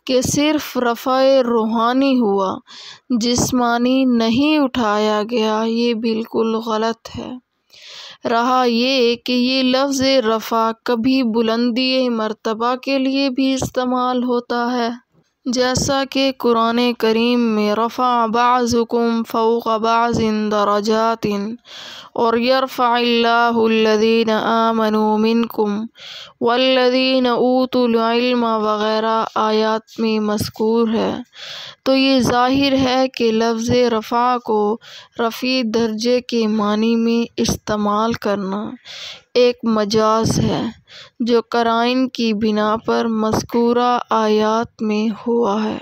کہ صرف رفع روحانی ہوا، جسمانی نہیں اٹھایا گیا، یہ بالکل غلط ہے۔ رہا یہ کہ یہ لفظ رفع کبھی بلندی مرتبہ کے لیے بھی استعمال ہوتا ہے، جیسا کہ قرآن کریم میں رفع بعضکم فوق بعض درجات اور یرفع اللہ الذین آمنوا منکم والذین اوتوا العلم وغیرہ آیات میں مذکور ہے۔ تو یہ ظاہر ہے کہ لفظ رفع کو رفیع درجے کے معنی میں استعمال کرنا ایک مجاز ہے جو قرائن کی بنا پر مذکورہ آیات میں ہوا ہے۔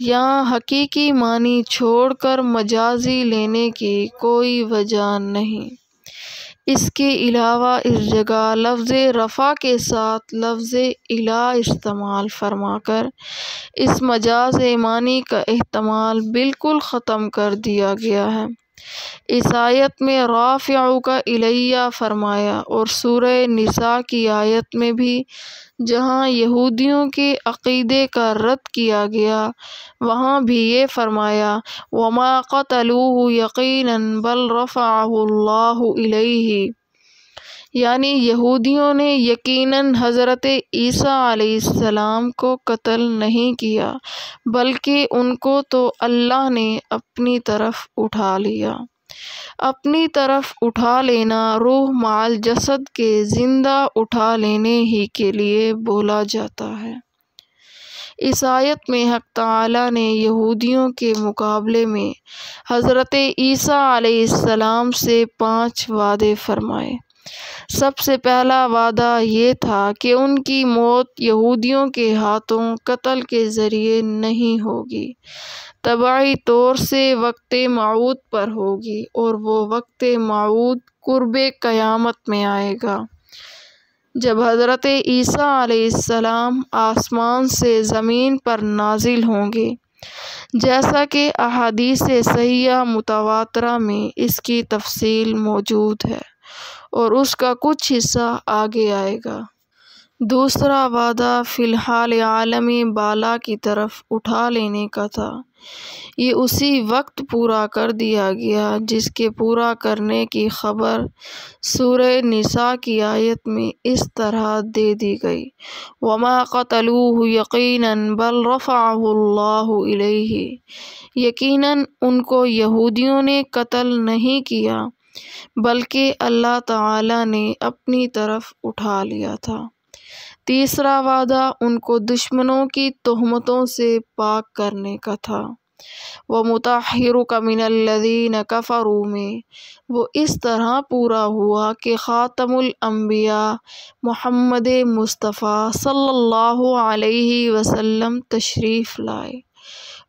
یہاں حقیقی معنی چھوڑ کر مجازی لینے کی کوئی وجہ نہیں۔ اس کے علاوہ اس جگہ لفظ رفع کے ساتھ لفظ الہ استعمال فرما کر اس مجاز معنی کا احتمال بالکل ختم کر دیا گیا ہے۔ اس آیت میں رافعک الیہ فرمایا، اور سورہ نساء کی آیت میں بھی جہاں یہودیوں کے عقیدے کا رد کیا گیا وہاں بھی یہ فرمایا وما قتلوہ یقینا بل رفعہ اللہ الیہ، یعنی یہودیوں نے یقیناً حضرت عیسیٰ علیہ السلام کو قتل نہیں کیا بلکہ ان کو تو اللہ نے اپنی طرف اٹھا لیا۔ اپنی طرف اٹھا لینا روح مال جسد کے زندہ اٹھا لینے ہی کے لیے بولا جاتا ہے۔ اس آیت میں حق تعالیٰ نے یہودیوں کے مقابلے میں حضرت عیسیٰ علیہ السلام سے 5 وعدے فرمائے۔ سب سے پہلا وعدہ یہ تھا کہ ان کی موت یہودیوں کے ہاتھوں قتل کے ذریعے نہیں ہوگی، طبعی طور سے وقت موعود پر ہوگی، اور وہ وقت موعود قرب قیامت میں آئے گا جب حضرت عیسیٰ علیہ السلام آسمان سے زمین پر نازل ہوں گے، جیسا کہ احادیث صحیحہ متواترہ میں اس کی تفصیل موجود ہے، اور اس کا کچھ حصہ آگے آئے گا۔ دوسرا وعدہ فی الحال عالم بالا کی طرف اٹھا لینے کا تھا۔ یہ اسی وقت پورا کر دیا گیا جس کے پورا کرنے کی خبر سورہ نساء کی آیت میں اس طرح دے دی گئی، وَمَا قَتَلُوهُ يَقِينًا بَلْ رَفَعَهُ اللَّهُ إِلَيْهِ، یقیناً ان کو یہودیوں نے قتل نہیں کیا بلکہ اللہ تعالیٰ نے اپنی طرف اٹھا لیا تھا۔ تیسرا وعدہ ان کو دشمنوں کی تہمتوں سے پاک کرنے کا تھا۔ وَمُطَهِّرُكَ مِنَ الَّذِينَ كَفَرُوا میں وہ اس طرح پورا ہوا کہ خاتم الانبیاء محمد مصطفیٰ صلی اللہ علیہ وسلم تشریف لائے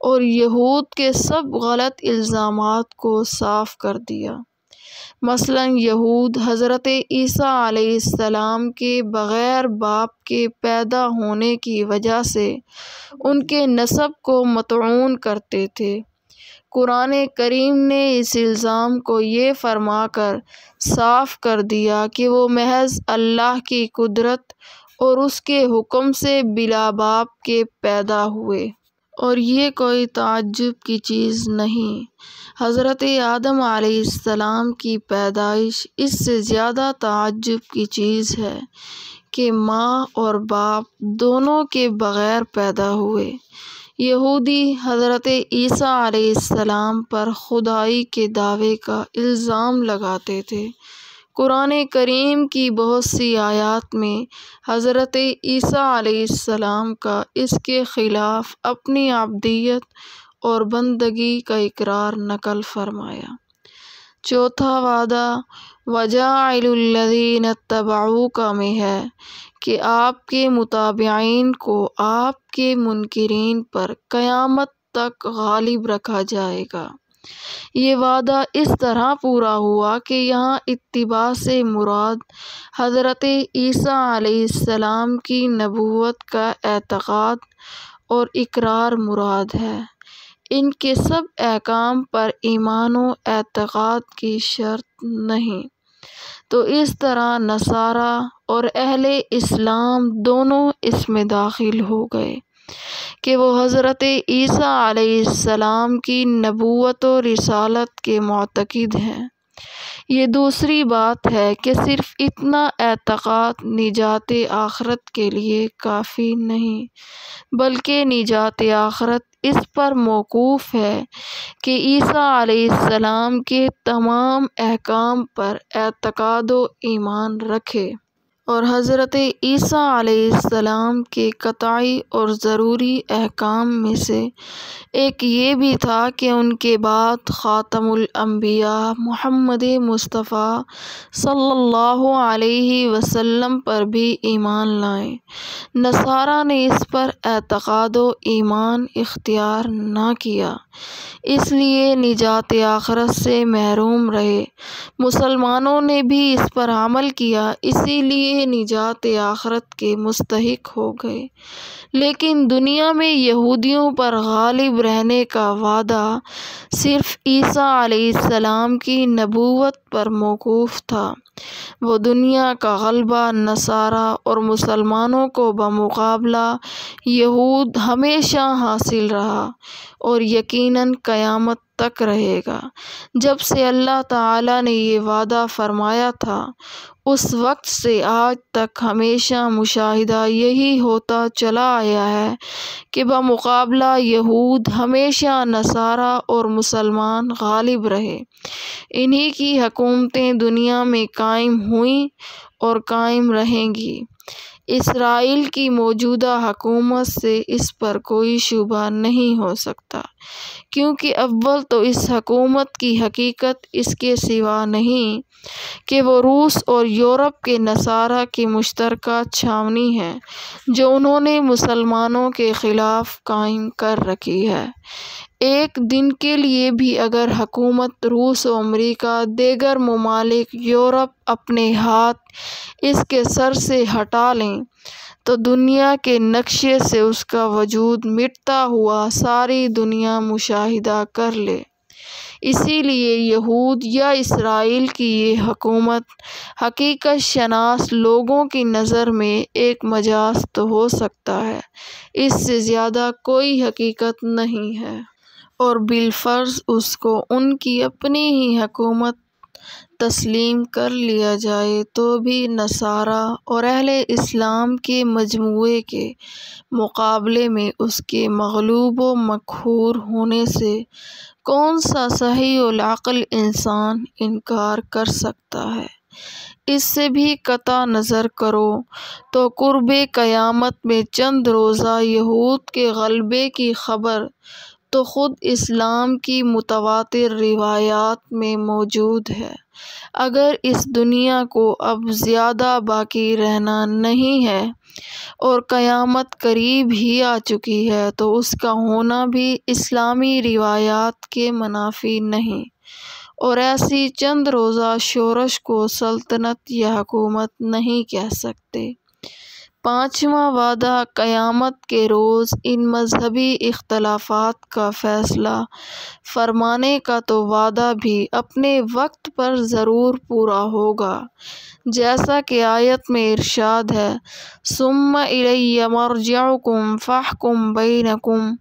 اور یہود کے سب غلط الزامات کو صاف کر دیا۔ مثلاً یہود حضرت عیسیٰ علیہ السلام کے بغیر باپ کے پیدا ہونے کی وجہ سے ان کے نسب کو مطعون کرتے تھے۔ قرآن کریم نے اس الزام کو یہ فرما کر صاف کر دیا کہ وہ محض اللہ کی قدرت اور اس کے حکم سے بلا باپ کے پیدا ہوئے، اور یہ کوئی تعجب کی چیز نہیں۔ حضرت آدم علیہ السلام کی پیدائش اس سے زیادہ تعجب کی چیز ہے کہ ماں اور باپ دونوں کے بغیر پیدا ہوئے۔ یہودی حضرت عیسیٰ علیہ السلام پر خدائی کے دعوے کا الزام لگاتے تھے۔ قرآن کریم کی بہت سی آیات میں حضرت عیسیٰ علیہ السلام کا اس کے خلاف اپنی عبدیت اور بندگی کا اقرار نقل فرمایا۔ چوتھا وعدہ وَجَاعِلُ الَّذِينَ اتَّبَعُوكَ میں ہے کہ آپ کے متابعین کو آپ کے منکرین پر قیامت تک غالب رکھا جائے گا۔ یہ وعدہ اس طرح پورا ہوا کہ یہاں اتباع سے مراد حضرت عیسیٰ علیہ السلام کی نبوت کا اعتقاد اور اقرار مراد ہے۔ ان کے سب احکام پر ایمان و اعتقاد کی شرط نہیں، تو اس طرح نصارہ اور اہل اسلام دونوں اس میں داخل ہو گئے کہ وہ حضرت عیسیٰ علیہ السلام کی نبوت و رسالت کے معتقد ہیں۔ یہ دوسری بات ہے کہ صرف اتنا اعتقاد نجات آخرت کے لیے کافی نہیں، بلکہ نجات آخرت اس پر موقوف ہے کہ عیسیٰ علیہ السلام کے تمام احکام پر اعتقاد و ایمان رکھے، اور حضرت عیسیٰ علیہ السلام کے قطعی اور ضروری احکام میں سے ایک یہ بھی تھا کہ ان کے بعد خاتم الانبیاء محمد مصطفیٰ صلی اللہ علیہ وسلم پر بھی ایمان لائیں۔ نصارہ نے اس پر اعتقاد و ایمان اختیار نہ کیا، اس لیے نجات آخرت سے محروم رہے۔ مسلمانوں نے بھی اس پر عمل کیا، اسی لیے نجات آخرت کے مستحق ہو گئے۔ لیکن دنیا میں یہودیوں پر غالب رہنے کا وعدہ صرف عیسیٰ علیہ السلام کی نبوت پر موقوف تھا۔ وہ دنیا کا غلبہ نصارہ اور مسلمانوں کو بمقابلہ یہود ہمیشہ حاصل رہا، اور یقیناً قیامت تک رہے گا۔ جب سے اللہ تعالیٰ نے یہ وعدہ فرمایا تھا اس وقت سے آج تک ہمیشہ مشاہدہ یہی ہوتا چلا آیا ہے کہ بمقابلہ یہود ہمیشہ نصارہ اور مسلمان غالب رہے۔ انہی کی حکومتیں دنیا میں قائم ہوئیں اور قائم رہیں گی۔ اسرائیل کی موجودہ حکومت سے اس پر کوئی شبہ نہیں ہو سکتا، کیونکہ اول تو اس حکومت کی حقیقت اس کے سوا نہیں کہ وہ روس اور یورپ کے نصارہ کی مشترکہ چھاونی ہے جو انہوں نے مسلمانوں کے خلاف قائم کر رکھی ہے۔ ایک دن کے لیے بھی اگر حکومت روس و امریکہ دیگر ممالک یورپ اپنے ہاتھ اس کے سر سے ہٹا لیں تو دنیا کے نقشے سے اس کا وجود مٹتا ہوا ساری دنیا مشاہدہ کر لے۔ اسی لیے یہود یا اسرائیل کی یہ حکومت حقیقت شناس لوگوں کی نظر میں ایک مجاز تو ہو سکتا ہے، اس سے زیادہ کوئی حقیقت نہیں ہے، اور بالفرض اس کو ان کی اپنی ہی حکومت تسلیم کر لیا جائے تو بھی نصارہ اور اہل اسلام کے مجموعے کے مقابلے میں اس کے مغلوب و مقہور ہونے سے کون سا صحیح العقل انسان انکار کر سکتا ہے؟ اس سے بھی قطع نظر کرو تو قرب قیامت میں چند روزہ یہود کے غلبے کی خبر تو خود اسلام کی متواتر روایات میں موجود ہے۔ اگر اس دنیا کو اب زیادہ باقی رہنا نہیں ہے اور قیامت قریب ہی آ چکی ہے تو اس کا ہونا بھی اسلامی روایات کے منافی نہیں، اور ایسی چند روزہ شورش کو سلطنت یا حکومت نہیں کہہ سکتے۔ پانچواں وعدہ قیامت کے روز ان مذہبی اختلافات کا فیصلہ فرمانے کا تو وعدہ بھی اپنے وقت پر ضرور پورا ہوگا، جیسا کہ آیت میں ارشاد ہے ثم الی مرجعکم فاحکم بینکم۔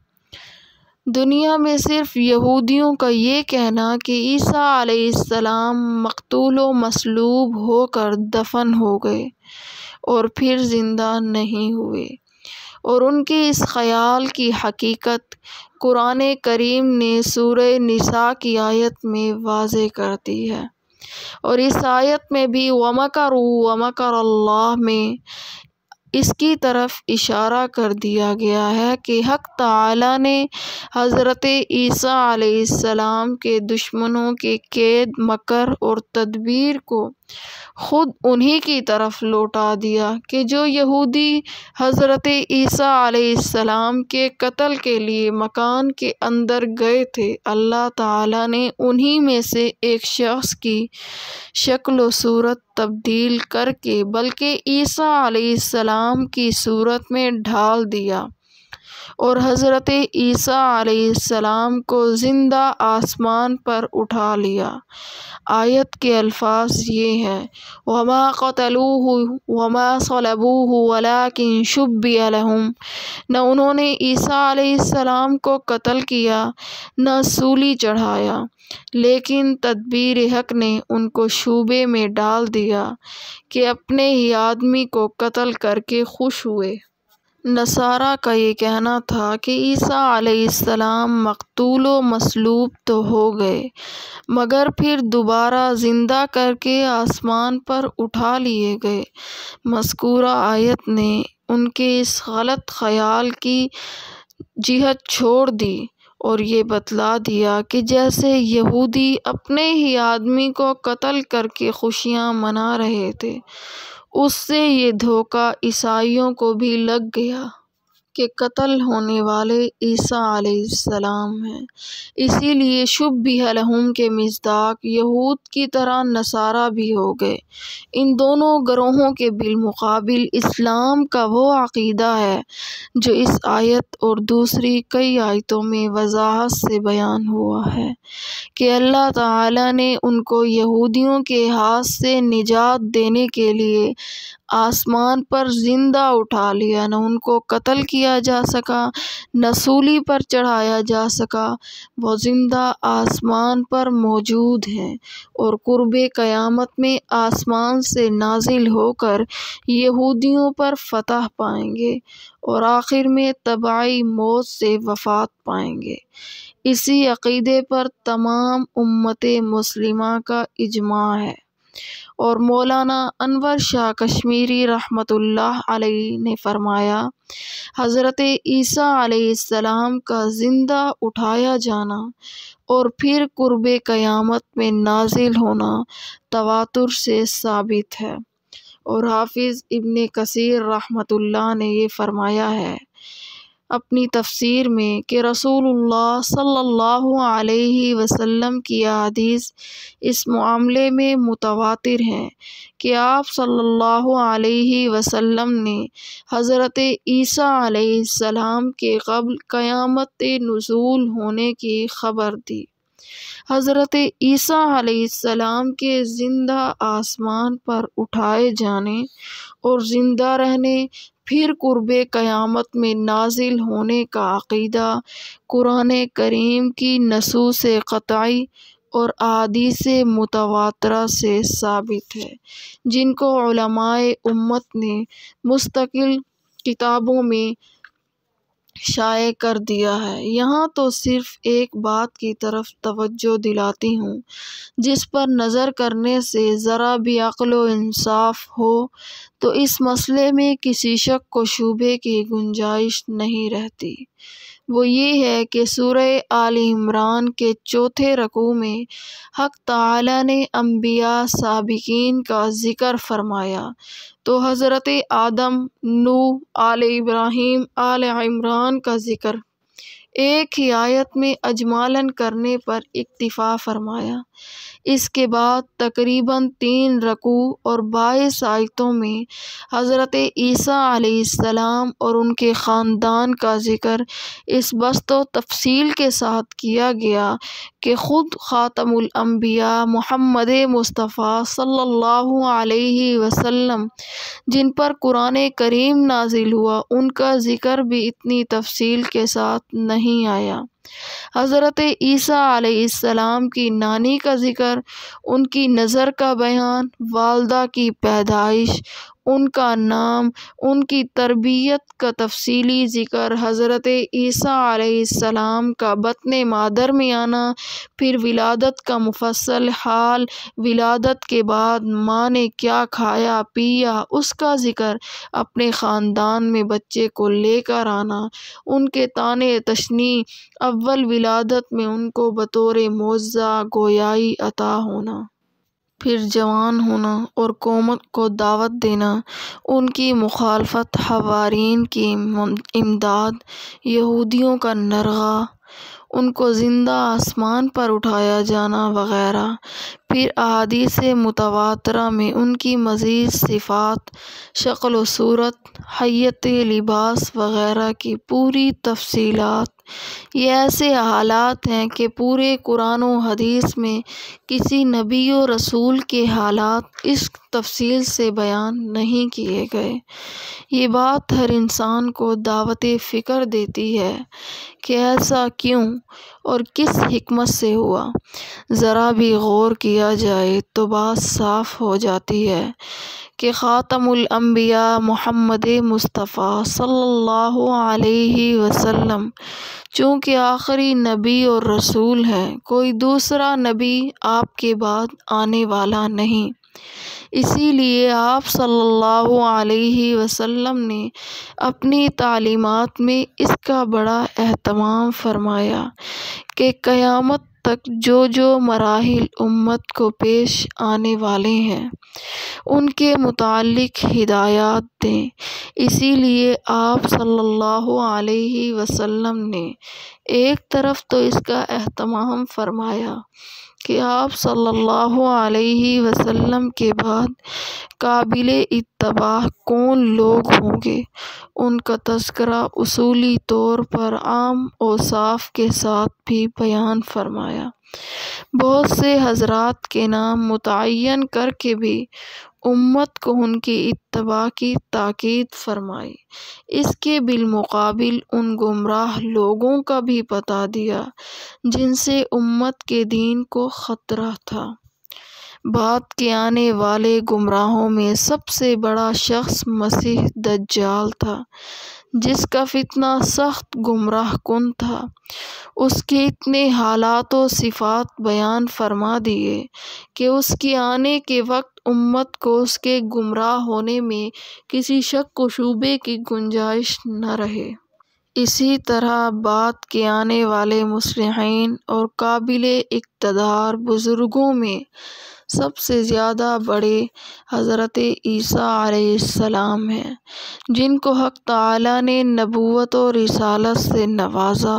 دنیا میں صرف یہودیوں کا یہ کہنا کہ عیسیٰ علیہ السلام مقتول و مصلوب ہو کر دفن ہو گئے اور پھر زندہ نہیں ہوئے، اور ان کے اس خیال کی حقیقت قرآن کریم نے سورہ نساء کی آیت میں واضح کر دی ہے، اور اس آیت میں بھی وَمَكَرُوا وَمَكَرَ اللَّهُ میں اس کی طرف اشارہ کر دیا گیا ہے کہ حق تعالیٰ نے حضرت عیسیٰ علیہ السلام کے دشمنوں کے کید، مکر اور تدبیر کو خود انہی کی طرف لوٹا دیا کہ جو یہودی حضرت عیسیٰ علیہ السلام کے قتل کے لیے مکان کے اندر گئے تھے، اللہ تعالیٰ نے انہی میں سے ایک شخص کی شکل و صورت تبدیل کر کے بلکہ عیسیٰ علیہ السلام کی صورت میں ڈھال دیا اور حضرت عیسیٰ علیہ السلام کو زندہ آسمان پر اٹھا لیا۔ آیت کے الفاظ یہ ہیں وَمَا قَتَلُوهُ وَمَا صَلَبُوهُ وَلَكِنْ شُبِّهَ لَهُمْ۔ نہ انہوں نے عیسیٰ علیہ السلام کو قتل کیا نہ سولی چڑھایا، لیکن تدبیر حق نے ان کو شوبے میں ڈال دیا کہ اپنے ہی آدمی کو قتل کر کے خوش ہوئے۔ نصارہ کا یہ کہنا تھا کہ عیسیٰ علیہ السلام مقتول و مصلوب تو ہو گئے مگر پھر دوبارہ زندہ کر کے آسمان پر اٹھا لیے گئے۔ مذکورہ آیت نے ان کے اس غلط خیال کی جہت چھوڑ دی اور یہ بتلا دیا کہ جیسے یہودی اپنے ہی آدمی کو قتل کر کے خوشیاں منا رہے تھے، اس سے یہ دھوکہ عیسائیوں کو بھی لگ گیا کہ قتل ہونے والے عیسیٰ علیہ السلام ہیں۔ اسی لیے شُبِّہَ لَہُم کے مصداق یہود کی طرح نصارہ بھی ہو گئے۔ ان دونوں گروہوں کے بالمقابل اسلام کا وہ عقیدہ ہے جو اس آیت اور دوسری کئی آیتوں میں وضاحت سے بیان ہوا ہے کہ اللہ تعالیٰ نے ان کو یہودیوں کے ہاتھ سے نجات دینے کے لیے آسمان پر زندہ اٹھا لیا، نہ ان کو قتل کیا جا سکا، نہ سولی پر چڑھایا جا سکا، وہ زندہ آسمان پر موجود ہیں اور قرب قیامت میں آسمان سے نازل ہو کر یہودیوں پر فتح پائیں گے اور آخر میں طبعی موت سے وفات پائیں گے۔ اسی عقیدے پر تمام امت مسلمہ کا اجماع ہے، اور مولانا انور شاہ کشمیری رحمۃ اللہ علیہ نے فرمایا، حضرت عیسیٰ علیہ السلام کا زندہ اٹھایا جانا اور پھر قرب قیامت میں نازل ہونا تواتر سے ثابت ہے۔ اور حافظ ابن کثیر رحمۃ اللہ نے یہ فرمایا ہے اپنی تفسیر میں کہ رسول اللہ صلی اللہ علیہ وسلم کی احادیث اس معاملے میں متواتر ہیں کہ آپ صلی اللہ علیہ وسلم نے حضرت عیسیٰ علیہ السلام کے قبل قیامت نزول ہونے کی خبر دی۔ حضرت عیسیٰ علیہ السلام کے زندہ آسمان پر اٹھائے جانے اور زندہ رہنے، پھر قرب قیامت میں نازل ہونے کا عقیدہ قرآن کریم کی نصوص قطعی اور احادیث متواترہ سے ثابت ہے، جن کو علماء امت نے مستقل کتابوں میں شائع کر دیا ہے۔ یہاں تو صرف ایک بات کی طرف توجہ دلاتی ہوں جس پر نظر کرنے سے ذرا بھی عقل و انصاف ہو تو اس مسئلے میں کسی شک و شبہے کی گنجائش نہیں رہتی۔ وہ یہ ہے کہ سورہ آل عمران کے 4 رکوع میں حق تعالیٰ نے انبیاء سابقین کا ذکر فرمایا تو حضرت آدم، نوح، آل ابراہیم، آل عمران کا ذکر ایک ہی آیت میں اجمالاً کرنے پر اکتفا فرمایا۔ اس کے بعد تقریباً 3 رکوع اور 22 آیتوں میں حضرت عیسیٰ علیہ السلام اور ان کے خاندان کا ذکر اس بسط و تفصیل کے ساتھ کیا گیا کہ خود خاتم الانبیاء محمد مصطفیٰ صلی اللہ علیہ وسلم جن پر قرآن کریم نازل ہوا، ان کا ذکر بھی اتنی تفصیل کے ساتھ نہیں آیا۔ حضرت عیسیٰ علیہ السلام کی نانی کا ذکر، ان کی نظر کا بیان، والدہ کی پیدائش، ان کا نام، ان کی تربیت کا تفصیلی ذکر، حضرت عیسیٰ علیہ السلام کا بطن مادر میں آنا، پھر ولادت کا مفصل حال، ولادت کے بعد ماں نے کیا کھایا پیا اس کا ذکر، اپنے خاندان میں بچے کو لے کر آنا، ان کے طعنِ تشنیع، اول ولادت میں ان کو بطور معجزہ گویائی عطا ہونا، پھر جوان ہونا اور قوم کو دعوت دینا، ان کی مخالفت، حوارین کی امداد، یہودیوں کا نرغہ، ان کو زندہ آسمان پر اٹھایا جانا وغیرہ، پھر احادیث متواترہ میں ان کی مزید صفات، شکل و صورت، ہیئت لباس وغیرہ کی پوری تفصیلات۔ یہ ایسے حالات ہیں کہ پورے قرآن و حدیث میں کسی نبی و رسول کے حالات اس تفصیل سے بیان نہیں کیے گئے۔ یہ بات ہر انسان کو دعوت فکر دیتی ہے کہ ایسا کیوں اور کس حکمت سے ہوا۔ ذرا بھی غور کیا جائے تو بات صاف ہو جاتی ہے کہ خاتم الانبیاء محمد مصطفیٰ صلی اللہ علیہ وسلم چونکہ آخری نبی اور رسول ہیں، کوئی دوسرا نبی آپ کے بعد آنے والا نہیں، اسی لیے آپ صلی اللہ علیہ وسلم نے اپنی تعلیمات میں اس کا بڑا اہتمام فرمایا کہ قیامت تک جو مراحل امت کو پیش آنے والے ہیں ان کے متعلق ہدایات دیں۔ اسی لیے آپ صلی اللہ علیہ وسلم نے ایک طرف تو اس کا اہتمام فرمایا کہ آپ صلی اللہ علیہ وسلم کے بعد قابل اتباع کون لوگ ہوں گے، ان کا تذکرہ اصولی طور پر عام اوصاف کے ساتھ بھی بیان فرمایا۔ بہت سے حضرات کے نام متعین کر کے بھی امت کو ان کی اتباع کی تاکید فرمائی۔ اس کے بالمقابل ان گمراہ لوگوں کا بھی بتا دیا جن سے امت کے دین کو خطرہ تھا۔ بعد کے آنے والے گمراہوں میں سب سے بڑا شخص مسیح دجال تھا، جس کا فتنہ سخت گمراہ کن تھا۔ اس کے اتنے حالات و صفات بیان فرما دیے کہ اس کے آنے کے وقت امت کو اس کے گمراہ ہونے میں کسی شک و شبے کی گنجائش نہ رہے۔ اسی طرح بعد کے آنے والے مصلحین اور قابل اقتدار بزرگوں میں سب سے زیادہ بڑے حضرت عیسیٰ علیہ السلام ہیں، جن کو حق تعالیٰ نے نبوت و رسالت سے نوازا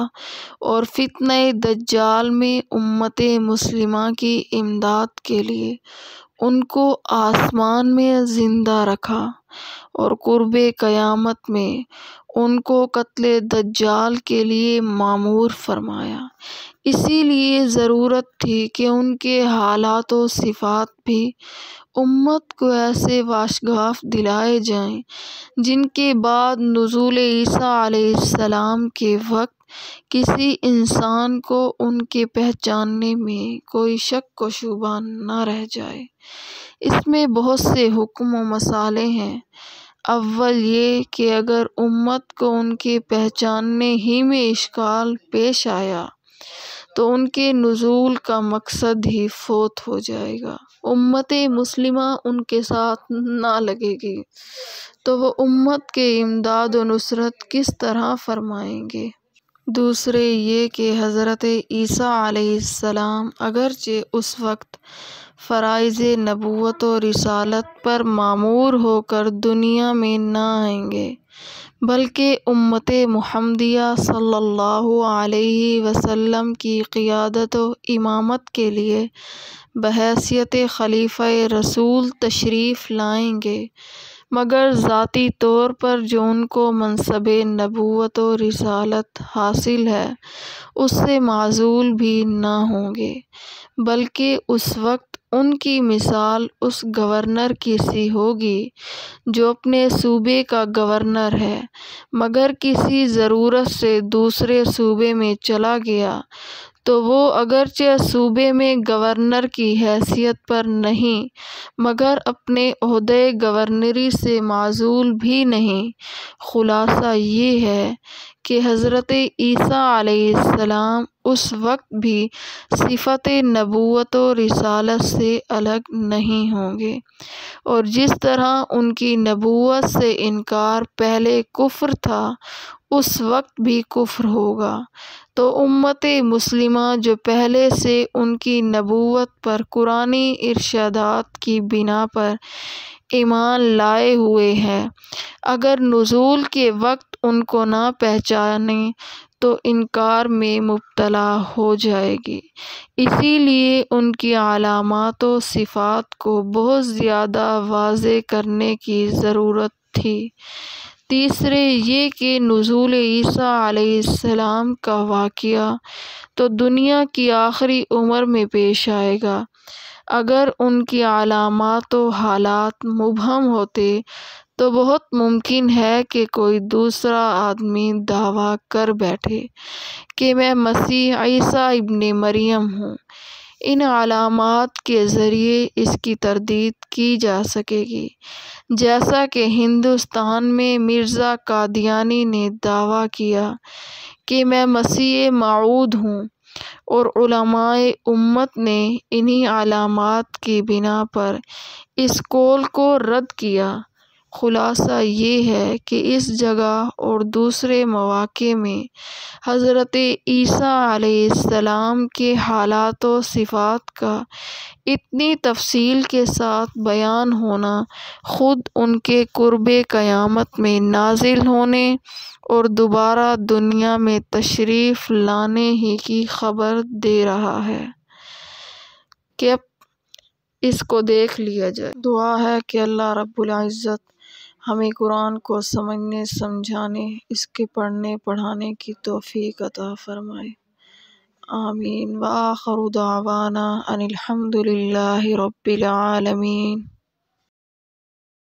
اور فتنہ دجال میں امت مسلمہ کی امداد کے لیے ان کو آسمان میں زندہ رکھا اور قرب قیامت میں ان کو قتل دجال کے لیے مامور فرمایا۔ اسی لیے ضرورت تھی کہ ان کے حالات و صفات بھی امت کو ایسے واشگاف دلائے جائیں جن کے بعد نزول عیسیٰ علیہ السلام کے وقت کسی انسان کو ان کے پہچاننے میں کوئی شک و شبہ نہ رہ جائے۔ اس میں بہت سے حکم و مسالے ہیں۔ اول یہ کہ اگر امت کو ان کے پہچاننے ہی میں اشکال پیش آیا تو ان کے نزول کا مقصد ہی فوت ہو جائے گا۔ امت مسلمہ ان کے ساتھ نہ لگے گی تو وہ امت کے امداد و نصرت کس طرح فرمائیں گے؟ دوسرے یہ کہ حضرت عیسیٰ علیہ السلام اگرچہ اس وقت فرائض نبوت و رسالت پر مامور ہو کر دنیا میں نہ آئیں گے، بلکہ امت محمدیہ صلی اللہ علیہ وسلم کی قیادت و امامت کے لیے بحیثیت خلیفہ رسول تشریف لائیں گے، مگر ذاتی طور پر جو ان کو منصب نبوت و رسالت حاصل ہے اس سے معزول بھی نہ ہوں گے، بلکہ اس وقت ان کی مثال اس گورنر کی سی ہوگی جو اپنے صوبے کا گورنر ہے مگر کسی ضرورت سے دوسرے صوبے میں چلا گیا تو وہ اگرچہ صوبے میں گورنر کی حیثیت پر نہیں مگر اپنے عہدے گورنری سے معزول بھی نہیں۔ خلاصہ یہ ہے کہ حضرت عیسیٰ علیہ السلام اس وقت بھی صفت نبوت و رسالت سے الگ نہیں ہوں گے، اور جس طرح ان کی نبوت سے انکار پہلے کفر تھا اس وقت بھی کفر ہوگا، تو امت مسلمہ جو پہلے سے ان کی نبوت پر قرآنی ارشادات کی بنا پر ایمان لائے ہوئے ہے، اگر نزول کے وقت ان کو نہ پہچانے تو انکار میں مبتلا ہو جائے گی۔ اسی لیے ان کی علامات و صفات کو بہت زیادہ واضح کرنے کی ضرورت تھی۔ تیسرے یہ کہ نزول عیسیٰ علیہ السلام کا واقعہ تو دنیا کی آخری عمر میں پیش آئے گا۔ اگر ان کی علامات و حالات مبہم ہوتے تو بہت ممکن ہے کہ کوئی دوسرا آدمی دعویٰ کر بیٹھے کہ میں مسیح عیسیٰ ابن مریم ہوں۔ ان علامات کے ذریعے اس کی تردید کی جا سکے گی، جیسا کہ ہندوستان میں مرزا قادیانی نے دعویٰ کیا کہ میں مسیح موعود ہوں، اور علماء امت نے انہی علامات کی بنا پر اس قول کو رد کیا۔ خلاصہ یہ ہے کہ اس جگہ اور دوسرے مواقع میں حضرت عیسیٰ علیہ السلام کے حالات و صفات کا اتنی تفصیل کے ساتھ بیان ہونا خود ان کے قرب قیامت میں نازل ہونے اور دوبارہ دنیا میں تشریف لانے ہی کی خبر دے رہا ہے کہ اب اس کو دیکھ لیا جائے۔ دعا ہے کہ اللہ رب العزت ہمیں قرآن کو سمجھنے سمجھانے، اس کے پڑھنے پڑھانے کی توفیق عطا فرمائے۔ آمین وآخر دعوانا ان الحمد للہ رب العالمین۔